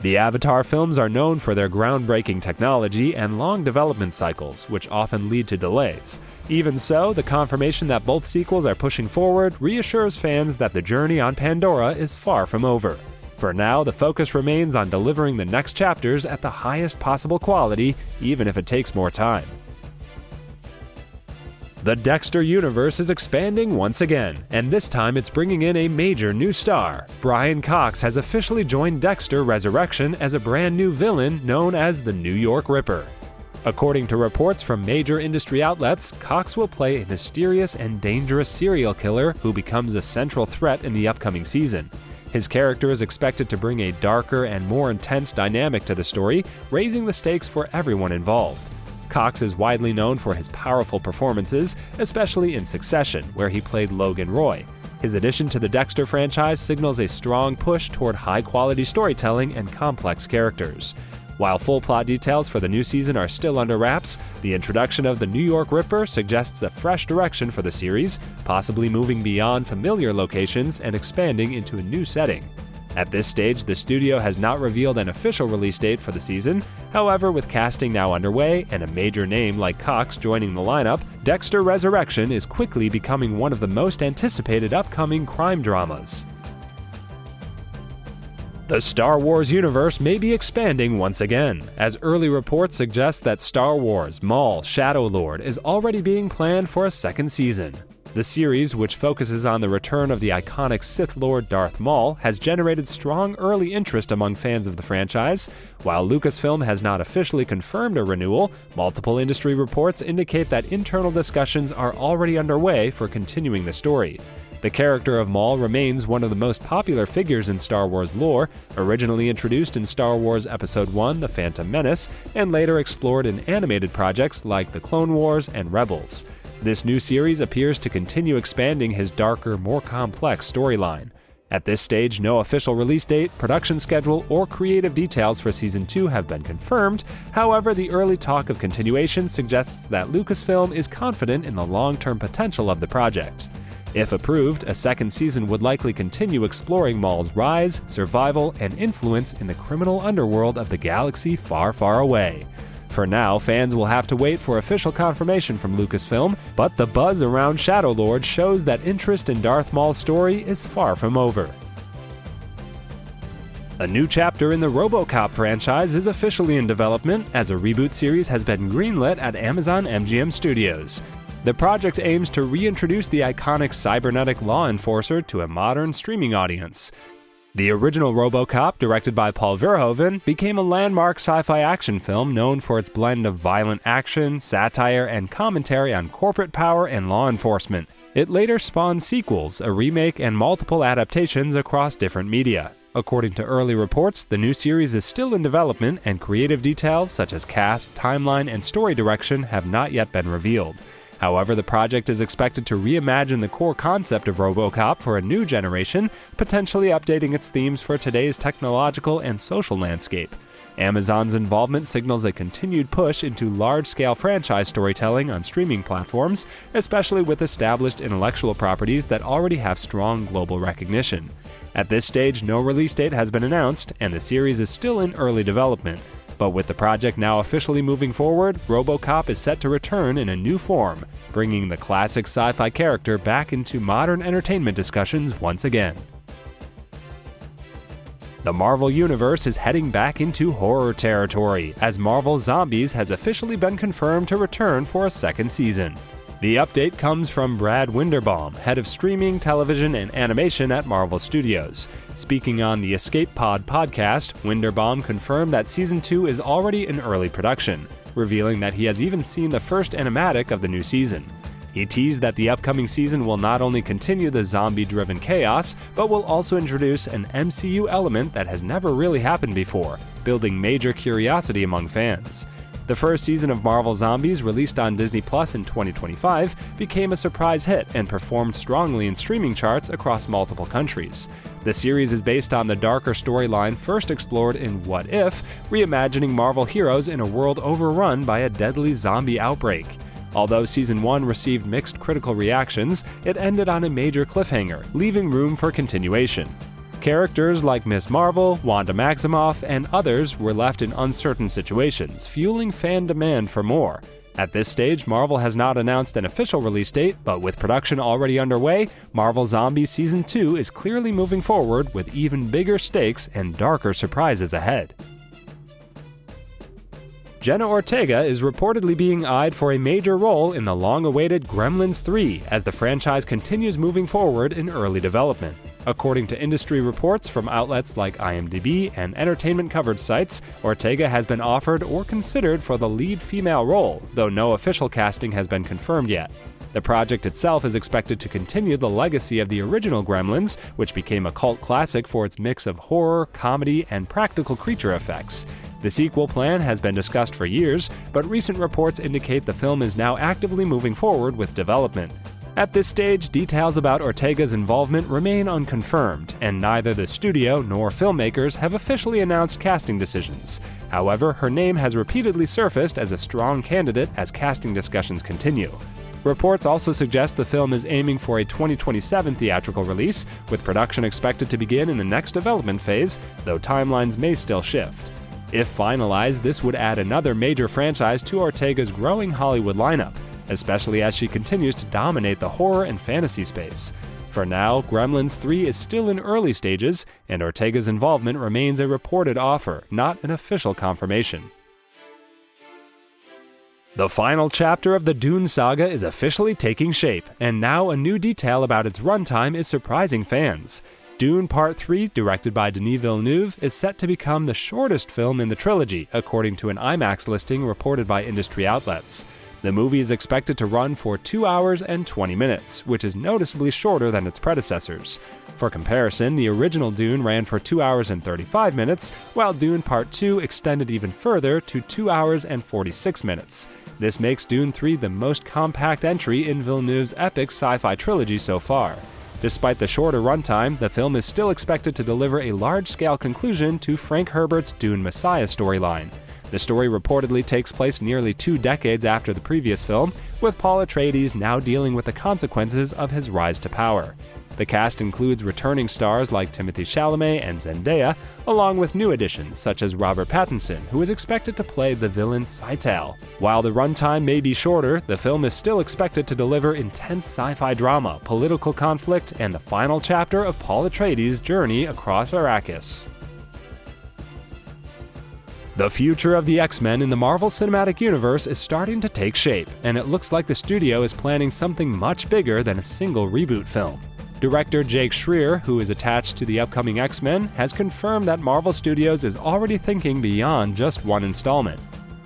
The Avatar films are known for their groundbreaking technology and long development cycles, which often lead to delays. Even so, the confirmation that both sequels are pushing forward reassures fans that the journey on Pandora is far from over. For now, the focus remains on delivering the next chapters at the highest possible quality, even if it takes more time. The Dexter universe is expanding once again, and this time it's bringing in a major new star. Brian Cox has officially joined Dexter Resurrection as a brand new villain known as the New York Ripper. According to reports from major industry outlets, Cox will play a mysterious and dangerous serial killer who becomes a central threat in the upcoming season. His character is expected to bring a darker and more intense dynamic to the story, raising the stakes for everyone involved. Cox is widely known for his powerful performances, especially in Succession, where he played Logan Roy. His addition to the Dexter franchise signals a strong push toward high-quality storytelling and complex characters. While full plot details for the new season are still under wraps, the introduction of the New York Ripper suggests a fresh direction for the series, possibly moving beyond familiar locations and expanding into a new setting. At this stage, the studio has not revealed an official release date for the season. However, with casting now underway and a major name like Cox joining the lineup, Dexter Resurrection is quickly becoming one of the most anticipated upcoming crime dramas. The Star Wars universe may be expanding once again, as early reports suggest that Star Wars Maul Shadow Lord is already being planned for a second season. The series, which focuses on the return of the iconic Sith Lord Darth Maul, has generated strong early interest among fans of the franchise. While Lucasfilm has not officially confirmed a renewal, multiple industry reports indicate that internal discussions are already underway for continuing the story. The character of Maul remains one of the most popular figures in Star Wars lore, originally introduced in Star Wars Episode I: The Phantom Menace, and later explored in animated projects like The Clone Wars and Rebels. This new series appears to continue expanding his darker, more complex storyline. At this stage, no official release date, production schedule, or creative details for Season 2 have been confirmed. However, the early talk of continuation suggests that Lucasfilm is confident in the long-term potential of the project. If approved, a second season would likely continue exploring Maul's rise, survival, and influence in the criminal underworld of the galaxy far, far away. For now, fans will have to wait for official confirmation from Lucasfilm, but the buzz around Shadow Lord shows that interest in Darth Maul's story is far from over. A new chapter in the Robocop franchise is officially in development, as a reboot series has been greenlit at Amazon MGM Studios. The project aims to reintroduce the iconic cybernetic law enforcer to a modern streaming audience. The original Robocop, directed by Paul Verhoeven, became a landmark sci-fi action film known for its blend of violent action, satire, and commentary on corporate power and law enforcement. It later spawned sequels, a remake, and multiple adaptations across different media. According to early reports, the new series is still in development and creative details such as cast, timeline, and story direction have not yet been revealed. However, the project is expected to reimagine the core concept of Robocop for a new generation, potentially updating its themes for today's technological and social landscape. Amazon's involvement signals a continued push into large-scale franchise storytelling on streaming platforms, especially with established intellectual properties that already have strong global recognition. At this stage, no release date has been announced, and the series is still in early development. But with the project now officially moving forward, Robocop is set to return in a new form, bringing the classic sci-fi character back into modern entertainment discussions once again. The Marvel Universe is heading back into horror territory, as Marvel Zombies has officially been confirmed to return for a second season. The update comes from Brad Winderbaum, head of streaming, television, and animation at Marvel Studios. Speaking on the Escape Pod podcast, Winderbaum confirmed that Season 2 is already in early production, revealing that he has even seen the first animatic of the new season. He teased that the upcoming season will not only continue the zombie-driven chaos, but will also introduce an MCU element that has never really happened before, building major curiosity among fans. The first season of Marvel Zombies, released on Disney Plus in 2025, became a surprise hit and performed strongly in streaming charts across multiple countries. The series is based on the darker storyline first explored in What If, reimagining Marvel heroes in a world overrun by a deadly zombie outbreak. Although Season 1 received mixed critical reactions, it ended on a major cliffhanger, leaving room for continuation. Characters like Ms. Marvel, Wanda Maximoff, and others were left in uncertain situations, fueling fan demand for more. At this stage, Marvel has not announced an official release date, but with production already underway, Marvel Zombies Season 2 is clearly moving forward with even bigger stakes and darker surprises ahead. Jenna Ortega is reportedly being eyed for a major role in the long-awaited Gremlins 3 as the franchise continues moving forward in early development. According to industry reports from outlets like IMDb and entertainment coverage sites, Ortega has been offered or considered for the lead female role, though no official casting has been confirmed yet. The project itself is expected to continue the legacy of the original Gremlins, which became a cult classic for its mix of horror, comedy, and practical creature effects. The sequel plan has been discussed for years, but recent reports indicate the film is now actively moving forward with development. At this stage, details about Ortega's involvement remain unconfirmed, and neither the studio nor filmmakers have officially announced casting decisions. However, her name has repeatedly surfaced as a strong candidate as casting discussions continue. Reports also suggest the film is aiming for a 2027 theatrical release, with production expected to begin in the next development phase, though timelines may still shift. If finalized, this would add another major franchise to Ortega's growing Hollywood lineup, especially as she continues to dominate the horror and fantasy space. For now, Gremlins 3 is still in early stages, and Ortega's involvement remains a reported offer, not an official confirmation. The final chapter of the Dune saga is officially taking shape, and now a new detail about its runtime is surprising fans. Dune Part 3, directed by Denis Villeneuve, is set to become the shortest film in the trilogy, according to an IMAX listing reported by industry outlets. The movie is expected to run for 2 hours and 20 minutes, which is noticeably shorter than its predecessors. For comparison, the original Dune ran for 2 hours and 35 minutes, while Dune Part 2 extended even further to 2 hours and 46 minutes. This makes Dune 3 the most compact entry in Villeneuve's epic sci-fi trilogy so far. Despite the shorter runtime, the film is still expected to deliver a large-scale conclusion to Frank Herbert's Dune Messiah storyline. The story reportedly takes place nearly 2 decades after the previous film, with Paul Atreides now dealing with the consequences of his rise to power. The cast includes returning stars like Timothée Chalamet and Zendaya, along with new additions such as Robert Pattinson, who is expected to play the villain Scytale. While the runtime may be shorter, the film is still expected to deliver intense sci-fi drama, political conflict, and the final chapter of Paul Atreides' journey across Arrakis. The future of the X-Men in the Marvel Cinematic Universe is starting to take shape, and it looks like the studio is planning something much bigger than a single reboot film. Director Jake Schreier, who is attached to the upcoming X-Men, has confirmed that Marvel Studios is already thinking beyond just one installment.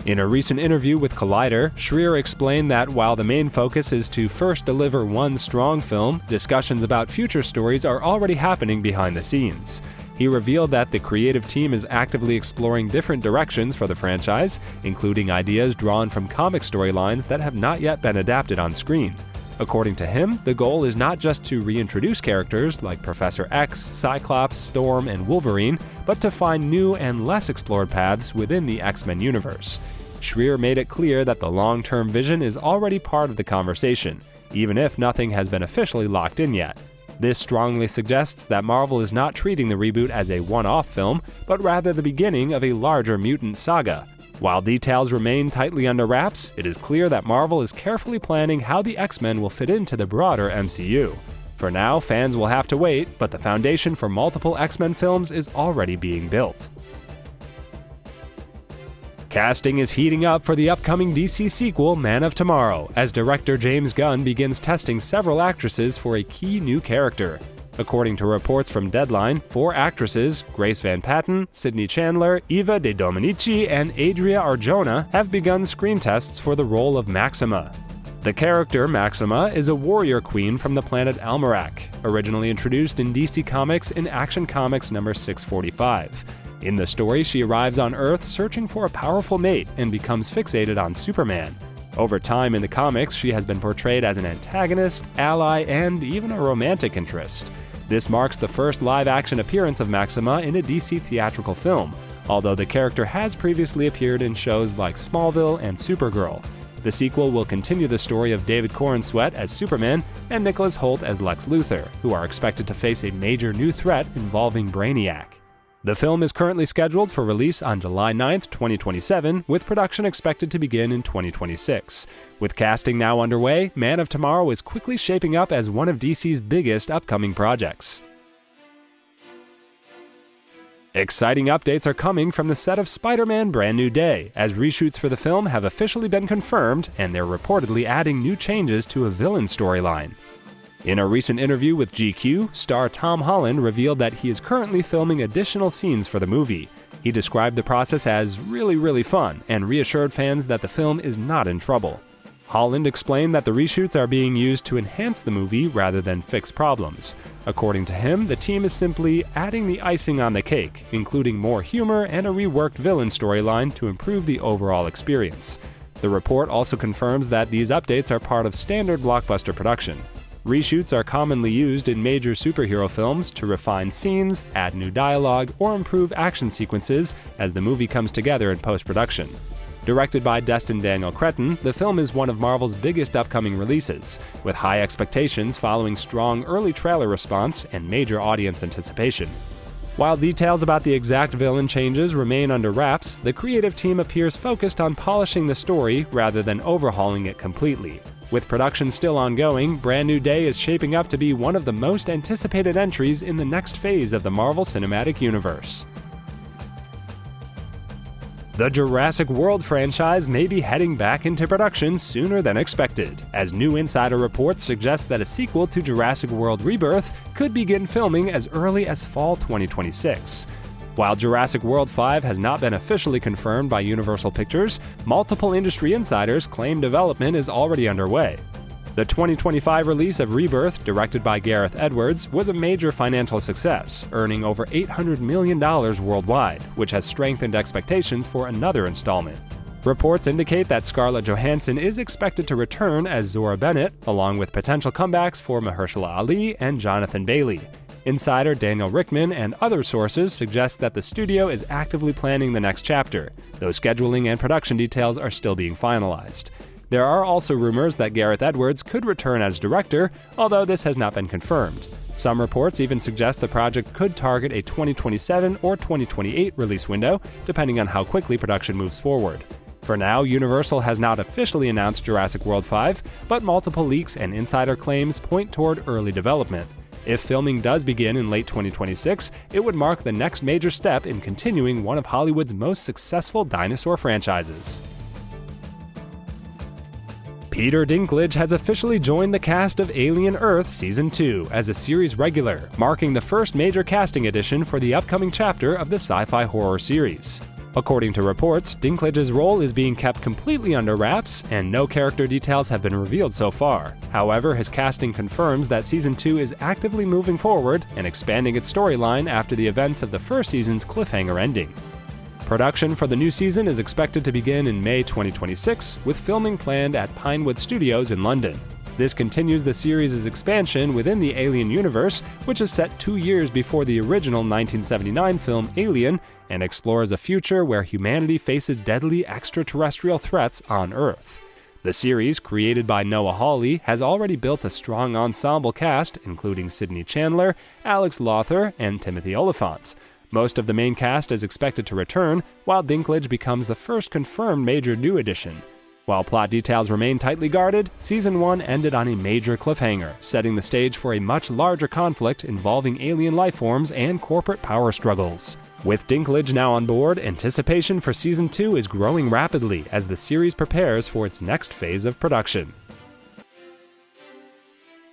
In a recent interview with Collider, Schreier explained that while the main focus is to first deliver one strong film, discussions about future stories are already happening behind the scenes. He revealed that the creative team is actively exploring different directions for the franchise, including ideas drawn from comic storylines that have not yet been adapted on screen. According to him, the goal is not just to reintroduce characters like Professor X, Cyclops, Storm, and Wolverine, but to find new and less explored paths within the X-Men universe. Schreier made it clear that the long-term vision is already part of the conversation, even if nothing has been officially locked in yet. This strongly suggests that Marvel is not treating the reboot as a one-off film, but rather the beginning of a larger mutant saga. While details remain tightly under wraps, it is clear that Marvel is carefully planning how the X-Men will fit into the broader MCU. For now, fans will have to wait, but the foundation for multiple X-Men films is already being built. Casting is heating up for the upcoming DC sequel, Man of Tomorrow, as director James Gunn begins testing several actresses for a key new character. According to reports from Deadline, 4 actresses, Grace Van Patten, Sydney Chandler, Eva De Dominici, and Adria Arjona, have begun screen tests for the role of Maxima. The character, Maxima, is a warrior queen from the planet Almerac, originally introduced in DC Comics in Action Comics number 645. In the story, she arrives on Earth searching for a powerful mate and becomes fixated on Superman. Over time in the comics, she has been portrayed as an antagonist, ally, and even a romantic interest. This marks the first live-action appearance of Maxima in a DC theatrical film, although the character has previously appeared in shows like Smallville and Supergirl. The sequel will continue the story of David Corenswet as Superman and Nicholas Hoult as Lex Luthor, who are expected to face a major new threat involving Brainiac. The film is currently scheduled for release on July 9, 2027, with production expected to begin in 2026. With casting now underway, Man of Tomorrow is quickly shaping up as one of DC's biggest upcoming projects. Exciting updates are coming from the set of Spider-Man Brand New Day, as reshoots for the film have officially been confirmed, and they're reportedly adding new changes to a villain storyline. In a recent interview with GQ, star Tom Holland revealed that he is currently filming additional scenes for the movie. He described the process as really fun and reassured fans that the film is not in trouble. Holland explained that the reshoots are being used to enhance the movie rather than fix problems. According to him, the team is simply adding the icing on the cake, including more humor and a reworked villain storyline to improve the overall experience. The report also confirms that these updates are part of standard blockbuster production. Reshoots are commonly used in major superhero films to refine scenes, add new dialogue, or improve action sequences as the movie comes together in post-production. Directed by Destin Daniel Cretton, the film is one of Marvel's biggest upcoming releases, with high expectations following strong early trailer response and major audience anticipation. While details about the exact villain changes remain under wraps, the creative team appears focused on polishing the story rather than overhauling it completely. With production still ongoing, Brand New Day is shaping up to be one of the most anticipated entries in the next phase of the Marvel Cinematic Universe. The Jurassic World franchise may be heading back into production sooner than expected, as new insider reports suggest that a sequel to Jurassic World Rebirth could begin filming as early as fall 2026. While Jurassic World 5 has not been officially confirmed by Universal Pictures, multiple industry insiders claim development is already underway. The 2025 release of Rebirth, directed by Gareth Edwards, was a major financial success, earning over $800 million worldwide, which has strengthened expectations for another installment. Reports indicate that Scarlett Johansson is expected to return as Zora Bennett, along with potential comebacks for Mahershala Ali and Jonathan Bailey. Insider Daniel Rickman and other sources suggest that the studio is actively planning the next chapter, though scheduling and production details are still being finalized. There are also rumors that Gareth Edwards could return as director, although this has not been confirmed. Some reports even suggest the project could target a 2027 or 2028 release window, depending on how quickly production moves forward. For now, Universal has not officially announced Jurassic World 5, but multiple leaks and insider claims point toward early development. If filming does begin in late 2026, it would mark the next major step in continuing one of Hollywood's most successful dinosaur franchises. Peter Dinklage has officially joined the cast of Alien Earth Season 2 as a series regular, marking the first major casting addition for the upcoming chapter of the sci-fi horror series. According to reports, Dinklage's role is being kept completely under wraps, and no character details have been revealed so far. However, his casting confirms that Season 2 is actively moving forward and expanding its storyline after the events of the first season's cliffhanger ending. Production for the new season is expected to begin in May 2026, with filming planned at Pinewood Studios in London. This continues the series' expansion within the Alien universe, which is set 2 years before the original 1979 film Alien, and explores a future where humanity faces deadly extraterrestrial threats on Earth. The series, created by Noah Hawley, has already built a strong ensemble cast, including Sidney Chandler, Alex Lothar, and Timothy Olyphant. Most of the main cast is expected to return, while Dinklage becomes the first confirmed major new addition. While plot details remain tightly guarded, Season 1 ended on a major cliffhanger, setting the stage for a much larger conflict involving alien lifeforms and corporate power struggles. With Dinklage now on board, anticipation for Season 2 is growing rapidly as the series prepares for its next phase of production.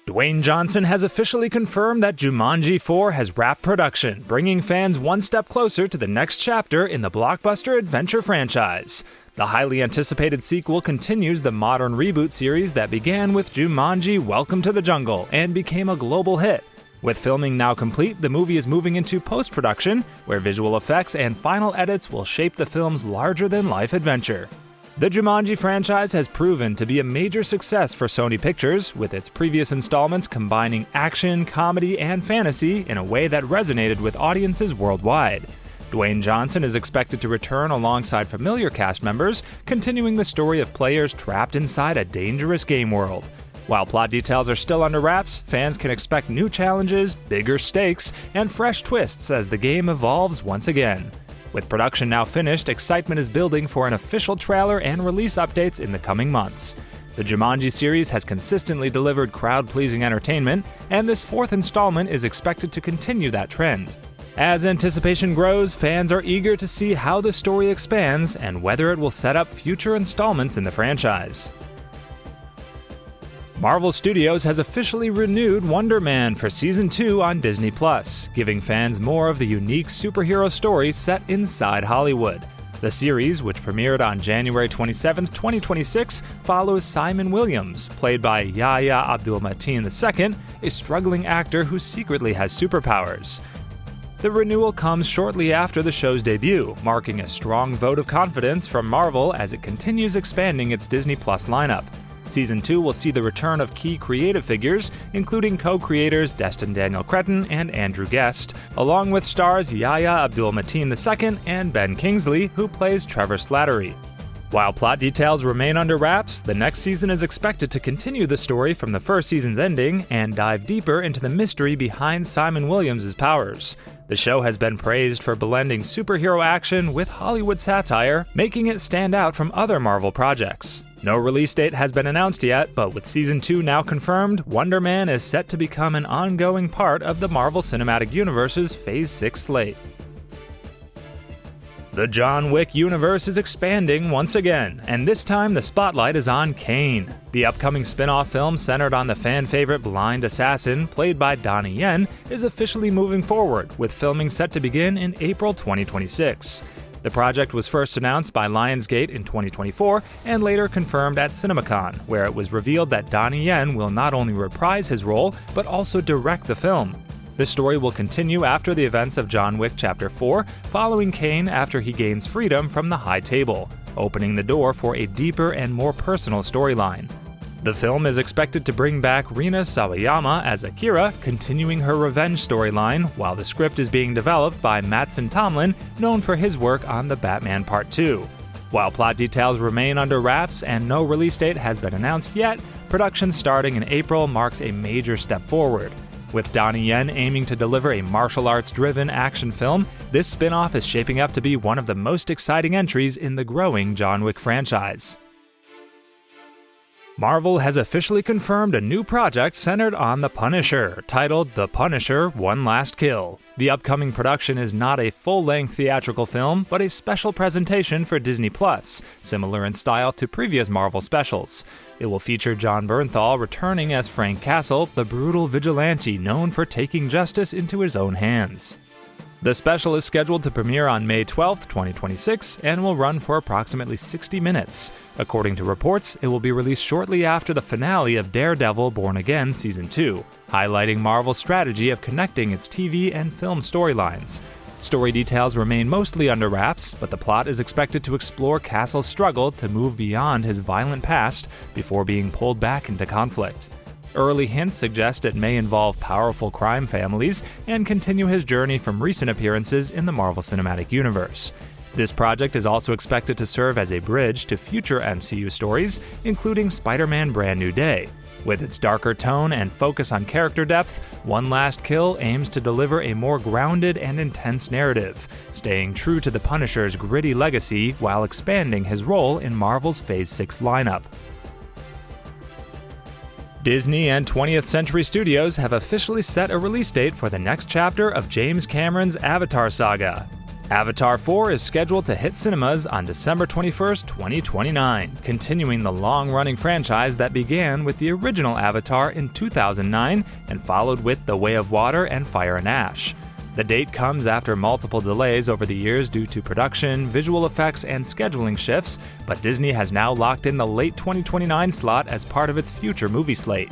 Dwayne Johnson has officially confirmed that Jumanji 4 has wrapped production, bringing fans one step closer to the next chapter in the blockbuster adventure franchise. The highly anticipated sequel continues the modern reboot series that began with Jumanji: Welcome to the Jungle and became a global hit. With filming now complete, the movie is moving into post-production, where visual effects and final edits will shape the film's larger-than-life adventure. The Jumanji franchise has proven to be a major success for Sony Pictures, with its previous installments combining action, comedy, and fantasy in a way that resonated with audiences worldwide. Dwayne Johnson is expected to return alongside familiar cast members, continuing the story of players trapped inside a dangerous game world. While plot details are still under wraps, fans can expect new challenges, bigger stakes, and fresh twists as the game evolves once again. With production now finished, excitement is building for an official trailer and release updates in the coming months. The Jumanji series has consistently delivered crowd-pleasing entertainment, and this fourth installment is expected to continue that trend. As anticipation grows, fans are eager to see how the story expands and whether it will set up future installments in the franchise. Marvel Studios has officially renewed Wonder Man for Season 2 on Disney+, giving fans more of the unique superhero story set inside Hollywood. The series, which premiered on January 27, 2026, follows Simon Williams, played by Yahya Abdul-Mateen II, a struggling actor who secretly has superpowers. The renewal comes shortly after the show's debut, marking a strong vote of confidence from Marvel as it continues expanding its Disney Plus lineup. Season 2 will see the return of key creative figures, including co-creators Destin Daniel Cretton and Andrew Guest, along with stars Yahya Abdul-Mateen II and Ben Kingsley, who plays Trevor Slattery. While plot details remain under wraps, the next season is expected to continue the story from the first season's ending and dive deeper into the mystery behind Simon Williams' powers. The show has been praised for blending superhero action with Hollywood satire, making it stand out from other Marvel projects. No release date has been announced yet, but with Season 2 now confirmed, Wonder Man is set to become an ongoing part of the Marvel Cinematic Universe's Phase 6 slate. The John Wick universe is expanding once again, and this time the spotlight is on Kane. The upcoming spin-off film centered on the fan-favorite blind assassin, played by Donnie Yen, is officially moving forward, with filming set to begin in April 2026. The project was first announced by Lionsgate in 2024 and later confirmed at CinemaCon, where it was revealed that Donnie Yen will not only reprise his role, but also direct the film. The story will continue after the events of John Wick Chapter 4, following Kane after he gains freedom from the High Table, opening the door for a deeper and more personal storyline. The film is expected to bring back Rina Sawayama as Akira, continuing her revenge storyline, while the script is being developed by Mattson Tomlin, known for his work on The Batman Part 2. While plot details remain under wraps and no release date has been announced yet, production starting in April marks a major step forward. With Donnie Yen aiming to deliver a martial arts-driven action film, this spin-off is shaping up to be one of the most exciting entries in the growing John Wick franchise. Marvel has officially confirmed a new project centered on The Punisher, titled The Punisher: One Last Kill. The upcoming production is not a full-length theatrical film, but a special presentation for Disney+, similar in style to previous Marvel specials. It will feature Jon Bernthal returning as Frank Castle, the brutal vigilante known for taking justice into his own hands. The special is scheduled to premiere on May 12, 2026, and will run for approximately 60 minutes. According to reports, it will be released shortly after the finale of Daredevil Born Again Season 2, highlighting Marvel's strategy of connecting its TV and film storylines. Story details remain mostly under wraps, but the plot is expected to explore Castle's struggle to move beyond his violent past before being pulled back into conflict. Early hints suggest it may involve powerful crime families and continue his journey from recent appearances in the Marvel Cinematic Universe. This project is also expected to serve as a bridge to future MCU stories, including Spider-Man Brand New Day. With its darker tone and focus on character depth, One Last Kill aims to deliver a more grounded and intense narrative, staying true to the Punisher's gritty legacy while expanding his role in Marvel's Phase 6 lineup. Disney and 20th Century Studios have officially set a release date for the next chapter of James Cameron's Avatar saga. Avatar 4 is scheduled to hit cinemas on December 21, 2029, continuing the long-running franchise that began with the original Avatar in 2009 and followed with The Way of Water and Fire and Ash. The date comes after multiple delays over the years due to production, visual effects, and scheduling shifts, but Disney has now locked in the late 2029 slot as part of its future movie slate.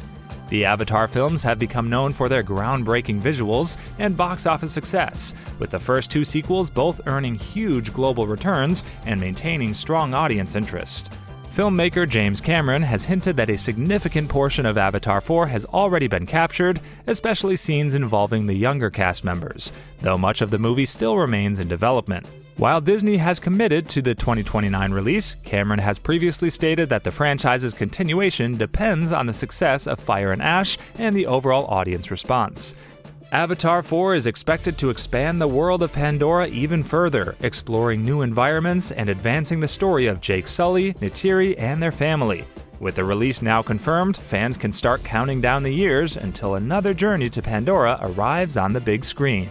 The Avatar films have become known for their groundbreaking visuals and box office success, with the first two sequels both earning huge global returns and maintaining strong audience interest. Filmmaker James Cameron has hinted that a significant portion of Avatar 4 has already been captured, especially scenes involving the younger cast members, though much of the movie still remains in development. While Disney has committed to the 2029 release, Cameron has previously stated that the franchise's continuation depends on the success of Fire and Ash and the overall audience response. Avatar 4 is expected to expand the world of Pandora even further, exploring new environments and advancing the story of Jake Sully, Neytiri, and their family. With the release now confirmed, fans can start counting down the years until another journey to Pandora arrives on the big screen.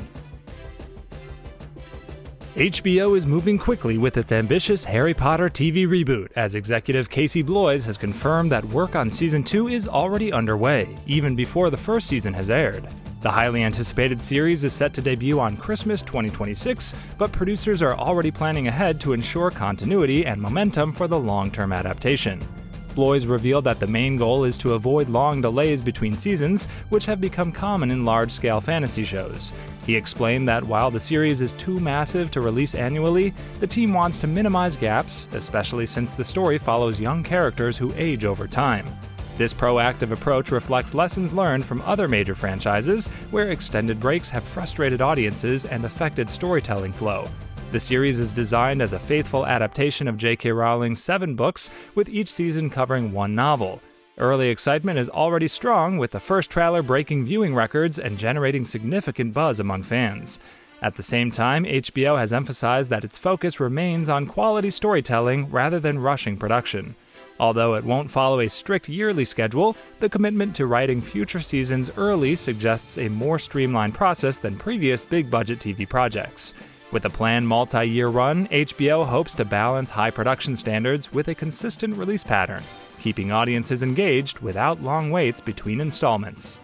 HBO is moving quickly with its ambitious Harry Potter TV reboot, as executive Casey Bloys has confirmed that work on Season 2 is already underway, even before the first season has aired. The highly anticipated series is set to debut on Christmas 2026, but producers are already planning ahead to ensure continuity and momentum for the long-term adaptation. Bloys revealed that the main goal is to avoid long delays between seasons, which have become common in large-scale fantasy shows. He explained that while the series is too massive to release annually, the team wants to minimize gaps, especially since the story follows young characters who age over time. This proactive approach reflects lessons learned from other major franchises, where extended breaks have frustrated audiences and affected storytelling flow. The series is designed as a faithful adaptation of J.K. Rowling's 7 books, with each season covering one novel. Early excitement is already strong, with the first trailer breaking viewing records and generating significant buzz among fans. At the same time, HBO has emphasized that its focus remains on quality storytelling rather than rushing production. Although it won't follow a strict yearly schedule, the commitment to writing future seasons early suggests a more streamlined process than previous big-budget TV projects. With a planned multi-year run, HBO hopes to balance high production standards with a consistent release pattern, keeping audiences engaged without long waits between installments.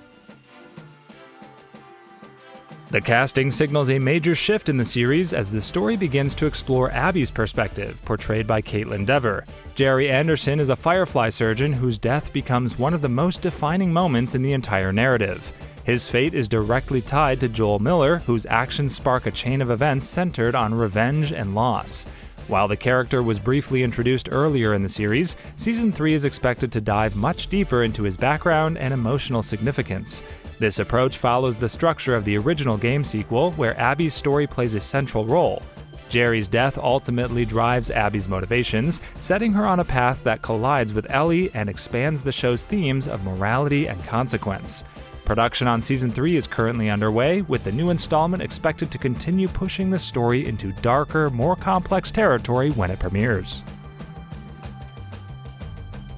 The casting signals a major shift in the series as the story begins to explore Abby's perspective, portrayed by Caitlin Dever. Jerry Anderson is a Firefly surgeon whose death becomes one of the most defining moments in the entire narrative. His fate is directly tied to Joel Miller, whose actions spark a chain of events centered on revenge and loss. While the character was briefly introduced earlier in the series, Season 3 is expected to dive much deeper into his background and emotional significance. This approach follows the structure of the original game sequel, where Abby's story plays a central role. Jerry's death ultimately drives Abby's motivations, setting her on a path that collides with Ellie and expands the show's themes of morality and consequence. Production on Season 3 is currently underway, with the new installment expected to continue pushing the story into darker, more complex territory when it premieres.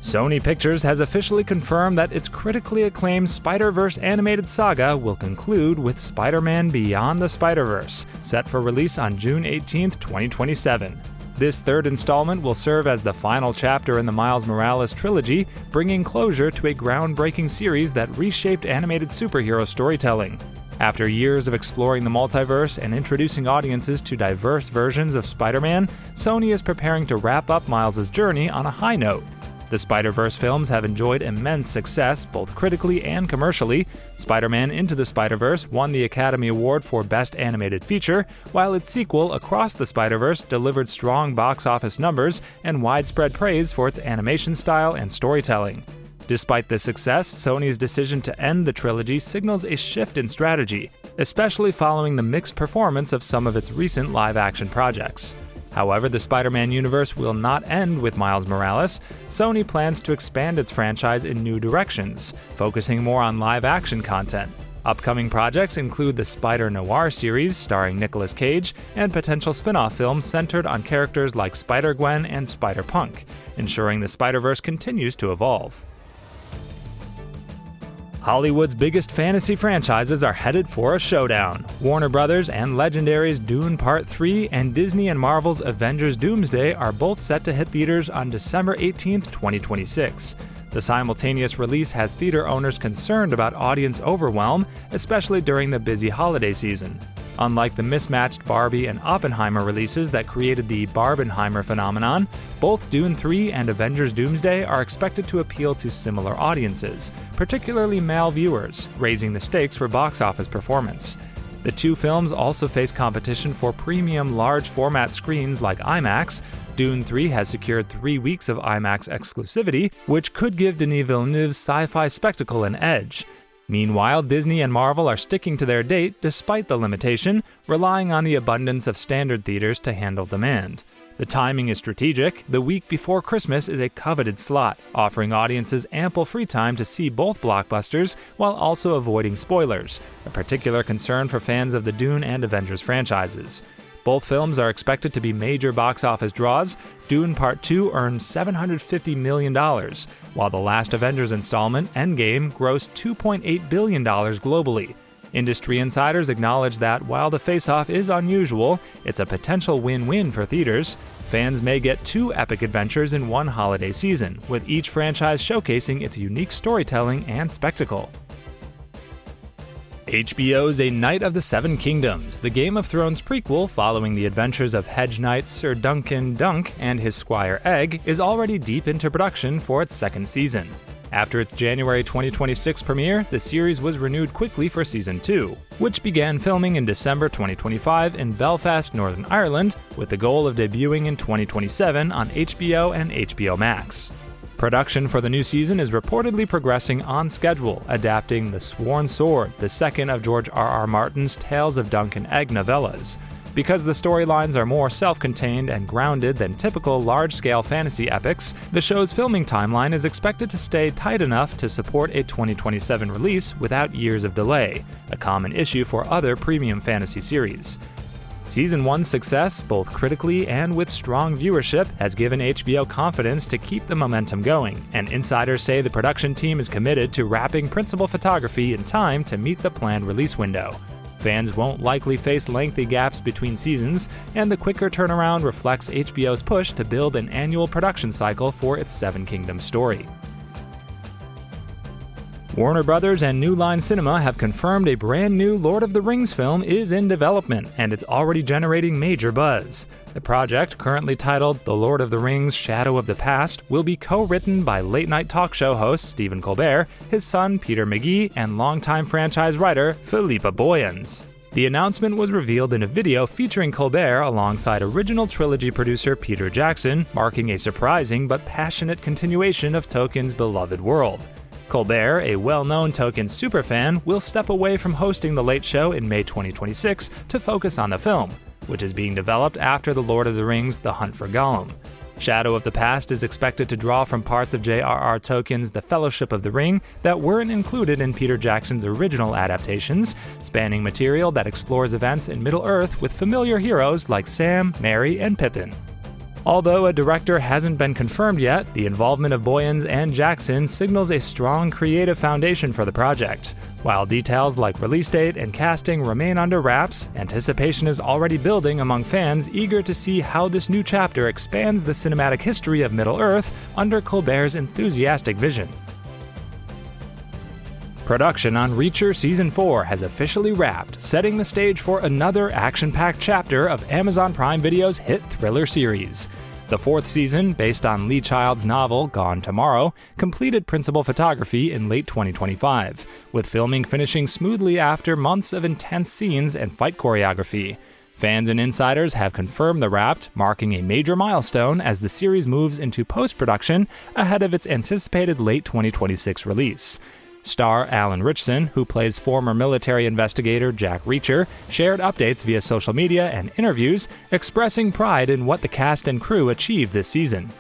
Sony Pictures has officially confirmed that its critically acclaimed Spider-Verse animated saga will conclude with Spider-Man Beyond the Spider-Verse, set for release on June 18, 2027. This third installment will serve as the final chapter in the Miles Morales trilogy, bringing closure to a groundbreaking series that reshaped animated superhero storytelling. After years of exploring the multiverse and introducing audiences to diverse versions of Spider-Man, Sony is preparing to wrap up Miles' journey on a high note. The Spider-Verse films have enjoyed immense success, both critically and commercially. Spider-Man Into the Spider-Verse won the Academy Award for Best Animated Feature, while its sequel, Across the Spider-Verse, delivered strong box office numbers and widespread praise for its animation style and storytelling. Despite this success, Sony's decision to end the trilogy signals a shift in strategy, especially following the mixed performance of some of its recent live-action projects. However, the Spider-Man universe will not end with Miles Morales. Sony plans to expand its franchise in new directions, focusing more on live-action content. Upcoming projects include the Spider-Noir series starring Nicolas Cage and potential spin-off films centered on characters like Spider-Gwen and Spider-Punk, ensuring the Spider-Verse continues to evolve. Hollywood's biggest fantasy franchises are headed for a showdown. Warner Bros. And Legendary's Dune Part 3 and Disney and Marvel's Avengers Doomsday are both set to hit theaters on December 18, 2026. The simultaneous release has theater owners concerned about audience overwhelm, especially during the busy holiday season. Unlike the mismatched Barbie and Oppenheimer releases that created the Barbenheimer phenomenon, both Dune 3 and Avengers Doomsday are expected to appeal to similar audiences, particularly male viewers, raising the stakes for box office performance. The two films also face competition for premium large format screens like IMAX. Dune 3 has secured 3 weeks of IMAX exclusivity, which could give Denis Villeneuve's sci-fi spectacle an edge. Meanwhile, Disney and Marvel are sticking to their date despite the limitation, relying on the abundance of standard theaters to handle demand. The timing is strategic. The week before Christmas is a coveted slot, offering audiences ample free time to see both blockbusters while also avoiding spoilers, a particular concern for fans of the Dune and Avengers franchises. Both films are expected to be major box office draws. Dune Part 2 earned $750 million, while the last Avengers installment, Endgame, grossed $2.8 billion globally. Industry insiders acknowledge that while the face-off is unusual, it's a potential win-win for theaters. Fans may get two epic adventures in one holiday season, with each franchise showcasing its unique storytelling and spectacle. HBO's A Knight of the Seven Kingdoms, the Game of Thrones prequel following the adventures of Hedge Knight Sir Duncan Dunk and his squire Egg, is already deep into production for its second season. After its January 2026 premiere, the series was renewed quickly for Season 2, which began filming in December 2025 in Belfast, Northern Ireland, with the goal of debuting in 2027 on HBO and HBO Max. Production for the new season is reportedly progressing on schedule, adapting The Sworn Sword, the second of George R.R. Martin's Tales of Dunk and Egg novellas. Because the storylines are more self-contained and grounded than typical large-scale fantasy epics, the show's filming timeline is expected to stay tight enough to support a 2027 release without years of delay, a common issue for other premium fantasy series. Season 1's success, both critically and with strong viewership, has given HBO confidence to keep the momentum going, and insiders say the production team is committed to wrapping principal photography in time to meet the planned release window. Fans won't likely face lengthy gaps between seasons, and the quicker turnaround reflects HBO's push to build an annual production cycle for its Seven Kingdoms story. Warner Bros. And New Line Cinema have confirmed a brand new Lord of the Rings film is in development, and it's already generating major buzz. The project, currently titled The Lord of the Rings: Shadow of the Past, will be co-written by late-night talk show host Stephen Colbert, his son Peter McGee, and longtime franchise writer Philippa Boyens. The announcement was revealed in a video featuring Colbert alongside original trilogy producer Peter Jackson, marking a surprising but passionate continuation of Tolkien's beloved world. Colbert, a well-known Tolkien superfan, will step away from hosting The Late Show in May 2026 to focus on the film, which is being developed after The Lord of the Rings: The Hunt for Gollum. Shadow of the Past is expected to draw from parts of J.R.R. Tolkien's The Fellowship of the Ring that weren't included in Peter Jackson's original adaptations, spanning material that explores events in Middle-earth with familiar heroes like Sam, Merry, and Pippin. Although a director hasn't been confirmed yet, the involvement of Boyens and Jackson signals a strong creative foundation for the project. While details like release date and casting remain under wraps, anticipation is already building among fans eager to see how this new chapter expands the cinematic history of Middle-earth under Colbert's enthusiastic vision. Production on Reacher Season 4 has officially wrapped, setting the stage for another action-packed chapter of Amazon Prime Video's hit thriller series. The fourth season, based on Lee Child's novel Gone Tomorrow, completed principal photography in late 2025, with filming finishing smoothly after months of intense scenes and fight choreography. Fans and insiders have confirmed the wrap, marking a major milestone as the series moves into post-production ahead of its anticipated late 2026 release. Star Alan Ritchson, who plays former military investigator Jack Reacher, shared updates via social media and interviews, expressing pride in what the cast and crew achieved this season.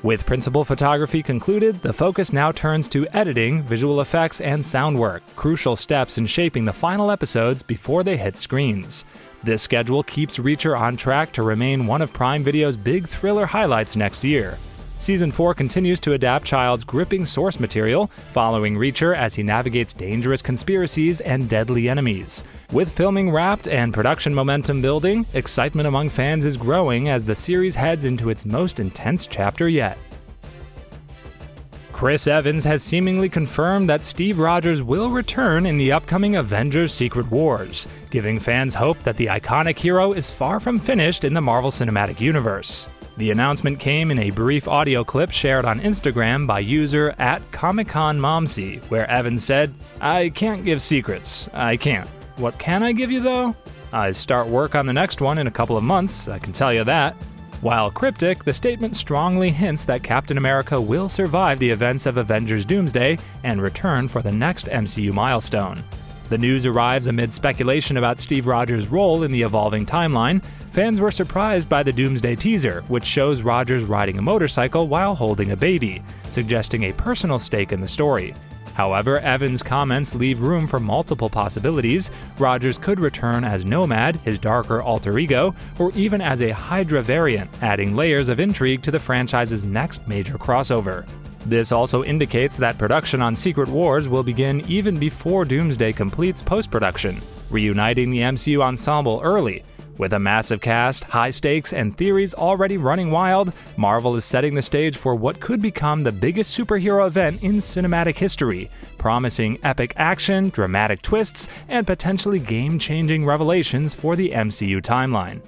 With principal photography concluded, the focus now turns to editing, visual effects, and sound work, crucial steps in shaping the final episodes before they hit screens. This schedule keeps Reacher on track to remain one of Prime Video's big thriller highlights next year. Season 4 continues to adapt Child's gripping source material, following Reacher as he navigates dangerous conspiracies and deadly enemies. With filming wrapped and production momentum building, excitement among fans is growing as the series heads into its most intense chapter yet. Chris Evans has seemingly confirmed that Steve Rogers will return in the upcoming Avengers Secret Wars, giving fans hope that the iconic hero is far from finished in the Marvel Cinematic Universe. The announcement came in a brief audio clip shared on Instagram by user @ComicConMomsy, where Evans said, "I can't give secrets. I can't. What can I give you though? I start work on the next one in a couple of months, I can tell you that." While cryptic, the statement strongly hints that Captain America will survive the events of Avengers Doomsday and return for the next MCU milestone. The news arrives amid speculation about Steve Rogers' role in the evolving timeline. Fans were surprised by the Doomsday teaser, which shows Rogers riding a motorcycle while holding a baby, suggesting a personal stake in the story. However, Evans' comments leave room for multiple possibilities. Rogers could return as Nomad, his darker alter ego, or even as a Hydra variant, adding layers of intrigue to the franchise's next major crossover. This also indicates that production on Secret Wars will begin even before Doomsday completes post-production, reuniting the MCU ensemble early. With a massive cast, high stakes, and theories already running wild, Marvel is setting the stage for what could become the biggest superhero event in cinematic history, promising epic action, dramatic twists, and potentially game-changing revelations for the MCU timeline.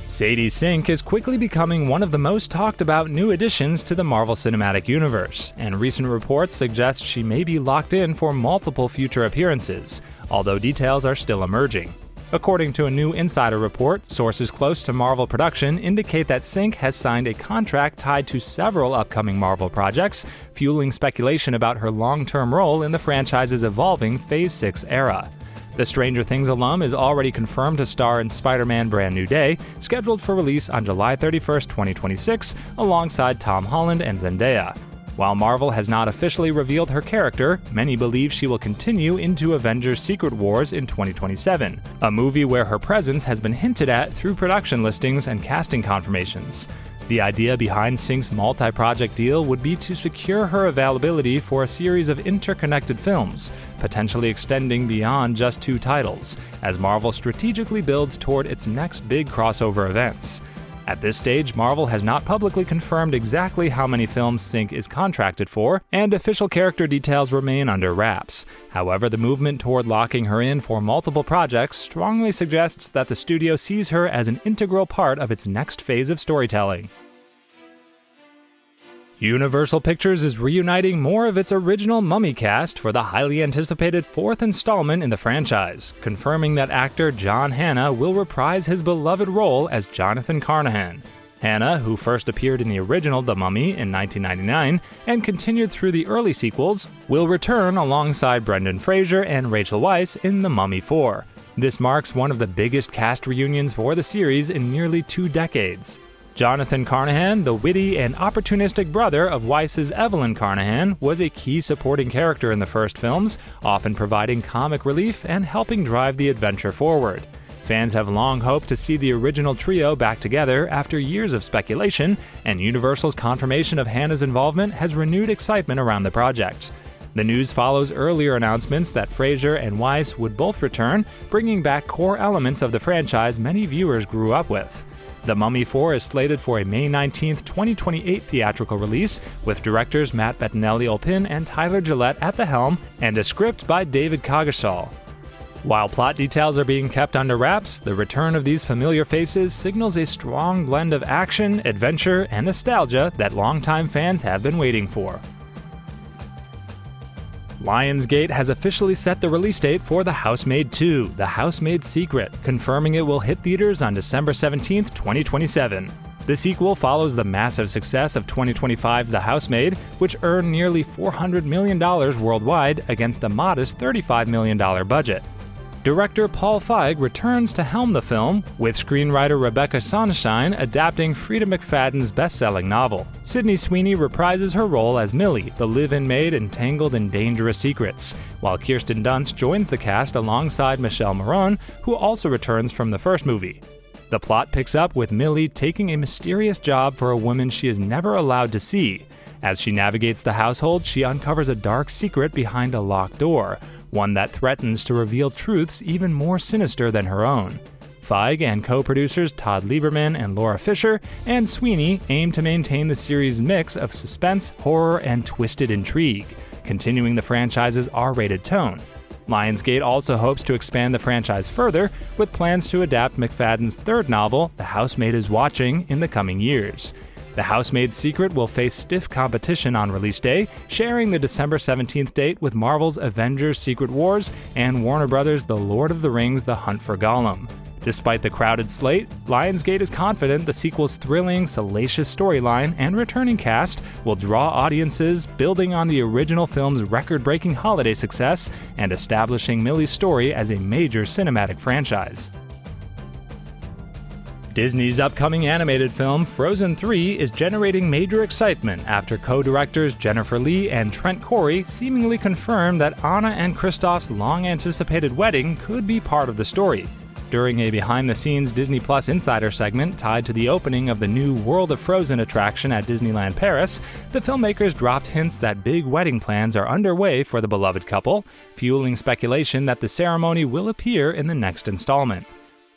Sadie Sink is quickly becoming one of the most talked about new additions to the Marvel Cinematic Universe, and recent reports suggest she may be locked in for multiple future appearances, although details are still emerging. According to a new insider report, sources close to Marvel production indicate that Sink has signed a contract tied to several upcoming Marvel projects, fueling speculation about her long-term role in the franchise's evolving Phase 6 era. The Stranger Things alum is already confirmed to star in Spider-Man Brand New Day, scheduled for release on July 31st, 2026, alongside Tom Holland and Zendaya. While Marvel has not officially revealed her character, many believe she will continue into Avengers Secret Wars in 2027, a movie where her presence has been hinted at through production listings and casting confirmations. The idea behind Sink's multi-project deal would be to secure her availability for a series of interconnected films, potentially extending beyond just 2 titles, as Marvel strategically builds toward its next big crossover events. At this stage, Marvel has not publicly confirmed exactly how many films Sink is contracted for, and official character details remain under wraps. However, the movement toward locking her in for multiple projects strongly suggests that the studio sees her as an integral part of its next phase of storytelling. Universal Pictures is reuniting more of its original Mummy cast for the highly anticipated 4th installment in the franchise, confirming that actor John Hannah will reprise his beloved role as Jonathan Carnahan. Hannah, who first appeared in the original The Mummy in 1999 and continued through the early sequels, will return alongside Brendan Fraser and Rachel Weisz in The Mummy 4. This marks one of the biggest cast reunions for the series in nearly 2 decades. Jonathan Carnahan, the witty and opportunistic brother of Weiss's Evelyn Carnahan, was a key supporting character in the first films, often providing comic relief and helping drive the adventure forward. Fans have long hoped to see the original trio back together after years of speculation, and Universal's confirmation of Hannah's involvement has renewed excitement around the project. The news follows earlier announcements that Fraser and Weisz would both return, bringing back core elements of the franchise many viewers grew up with. The Mummy 4 is slated for a May 19, 2028 theatrical release, with directors Matt Bettinelli-Olpin and Tyler Gillette at the helm, and a script by David Coggeshall. While plot details are being kept under wraps, the return of these familiar faces signals a strong blend of action, adventure, and nostalgia that longtime fans have been waiting for. Lionsgate has officially set the release date for The Housemaid 2, The Housemaid's Secret, confirming it will hit theaters on December 17, 2027. The sequel follows the massive success of 2025's The Housemaid, which earned nearly $400 million worldwide against a modest $35 million budget. Director Paul Feig returns to helm the film, with screenwriter Rebecca Sonenshine adapting Frida McFadden's best-selling novel. Sydney Sweeney reprises her role as Millie, the live-in maid entangled in dangerous secrets, while Kirsten Dunst joins the cast alongside Michelle Morone, who also returns from the first movie. The plot picks up with Millie taking a mysterious job for a woman she is never allowed to see. As she navigates the household, she uncovers a dark secret behind a locked door, one that threatens to reveal truths even more sinister than her own. Feig and co-producers Todd Lieberman and Laura Fisher and Sweeney aim to maintain the series' mix of suspense, horror, and twisted intrigue, continuing the franchise's R-rated tone. Lionsgate also hopes to expand the franchise further, with plans to adapt McFadden's third novel, The Housemaid is Watching, in the coming years. The Housemaid's Secret will face stiff competition on release day, sharing the December 17th date with Marvel's Avengers Secret Wars and Warner Bros.' The Lord of the Rings: The Hunt for Gollum. Despite the crowded slate, Lionsgate is confident the sequel's thrilling, salacious storyline and returning cast will draw audiences, building on the original film's record-breaking holiday success and establishing Millie's story as a major cinematic franchise. Disney's upcoming animated film, Frozen 3, is generating major excitement after co-directors Jennifer Lee and Trent Corey seemingly confirmed that Anna and Kristoff's long-anticipated wedding could be part of the story. During a behind-the-scenes Disney Plus Insider segment tied to the opening of the new World of Frozen attraction at Disneyland Paris, the filmmakers dropped hints that big wedding plans are underway for the beloved couple, fueling speculation that the ceremony will appear in the next installment.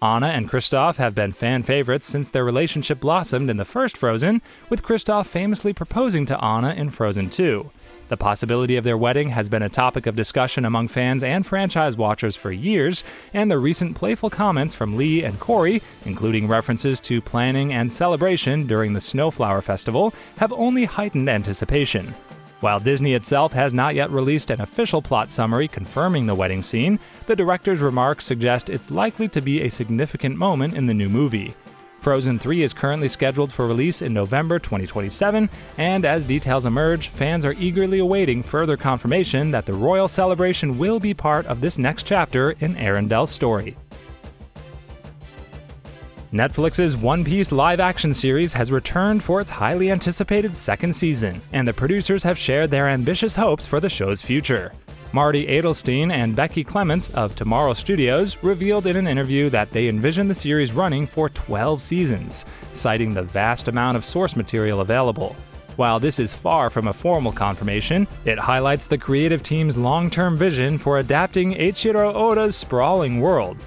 Anna and Kristoff have been fan favorites since their relationship blossomed in the first Frozen, with Kristoff famously proposing to Anna in Frozen 2. The possibility of their wedding has been a topic of discussion among fans and franchise watchers for years, and the recent playful comments from Lee and Corey, including references to planning and celebration during the Snowflower Festival, have only heightened anticipation. While Disney itself has not yet released an official plot summary confirming the wedding scene, the director's remarks suggest it's likely to be a significant moment in the new movie. Frozen 3 is currently scheduled for release in November 2027, and as details emerge, fans are eagerly awaiting further confirmation that the royal celebration will be part of this next chapter in Arendelle's story. Netflix's One Piece live-action series has returned for its highly anticipated second season, and the producers have shared their ambitious hopes for the show's future. Marty Adelstein and Becky Clements of Tomorrow Studios revealed in an interview that they envision the series running for 12 seasons, citing the vast amount of source material available. While this is far from a formal confirmation, it highlights the creative team's long-term vision for adapting Eiichiro Oda's sprawling world.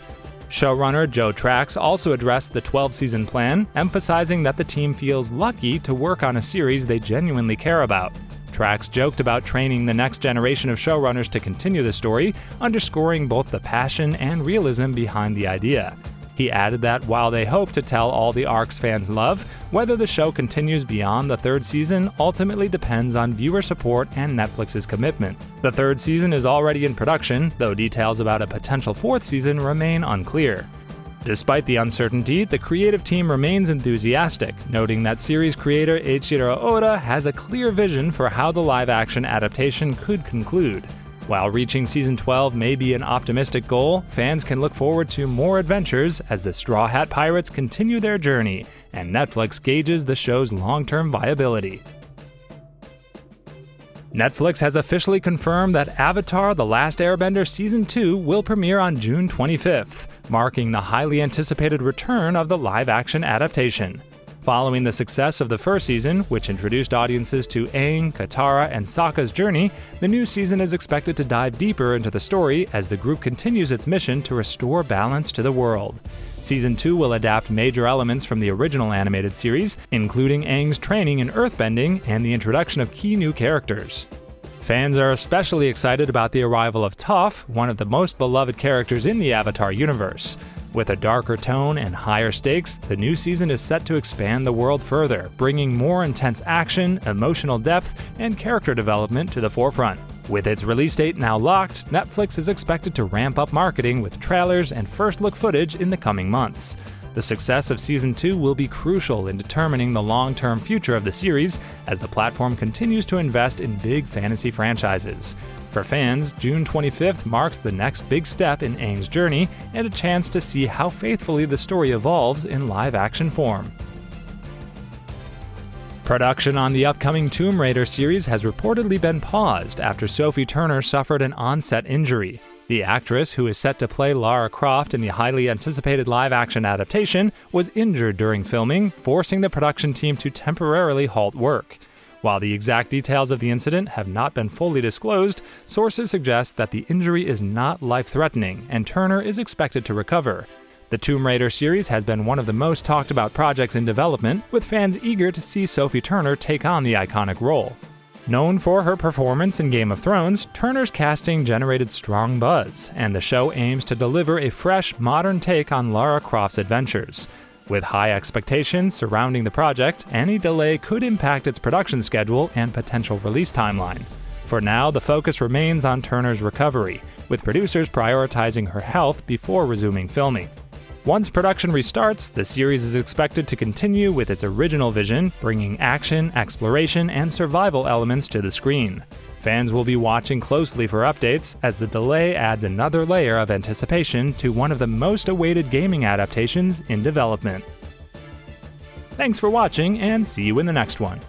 Showrunner Joe Trax also addressed the 12-season plan, emphasizing that the team feels lucky to work on a series they genuinely care about. Trax joked about training the next generation of showrunners to continue the story, underscoring both the passion and realism behind the idea. He added that while they hope to tell all the arcs fans love, whether the show continues beyond the third season ultimately depends on viewer support and Netflix's commitment. The third season is already in production, though details about a potential fourth season remain unclear. Despite the uncertainty, the creative team remains enthusiastic, noting that series creator Eiichiro Oda has a clear vision for how the live-action adaptation could conclude. While reaching Season 12 may be an optimistic goal, fans can look forward to more adventures as the Straw Hat Pirates continue their journey, and Netflix gauges the show's long-term viability. Netflix has officially confirmed that Avatar: The Last Airbender Season 2 will premiere on June 25th, marking the highly anticipated return of the live-action adaptation. Following the success of the first season, which introduced audiences to Aang, Katara, and Sokka's journey, the new season is expected to dive deeper into the story as the group continues its mission to restore balance to the world. Season 2 will adapt major elements from the original animated series, including Aang's training in earthbending and the introduction of key new characters. Fans are especially excited about the arrival of Toph, one of the most beloved characters in the Avatar universe. With a darker tone and higher stakes, the new season is set to expand the world further, bringing more intense action, emotional depth, and character development to the forefront. With its release date now locked, Netflix is expected to ramp up marketing with trailers and first-look footage in the coming months. The success of Season 2 will be crucial in determining the long-term future of the series, as the platform continues to invest in big fantasy franchises. For fans, June 25th marks the next big step in Aang's journey and a chance to see how faithfully the story evolves in live-action form. Production on the upcoming Tomb Raider series has reportedly been paused after Sophie Turner suffered an onset injury. The actress, who is set to play Lara Croft in the highly anticipated live-action adaptation, was injured during filming, forcing the production team to temporarily halt work. While the exact details of the incident have not been fully disclosed, sources suggest that the injury is not life-threatening and Turner is expected to recover. The Tomb Raider series has been one of the most talked about projects in development, with fans eager to see Sophie Turner take on the iconic role. Known for her performance in Game of Thrones, Turner's casting generated strong buzz, and the show aims to deliver a fresh, modern take on Lara Croft's adventures. With high expectations surrounding the project, any delay could impact its production schedule and potential release timeline. For now, the focus remains on Turner's recovery, with producers prioritizing her health before resuming filming. Once production restarts, the series is expected to continue with its original vision, bringing action, exploration, and survival elements to the screen. Fans will be watching closely for updates, as the delay adds another layer of anticipation to one of the most awaited gaming adaptations in development. Thanks for watching, and see you in the next one.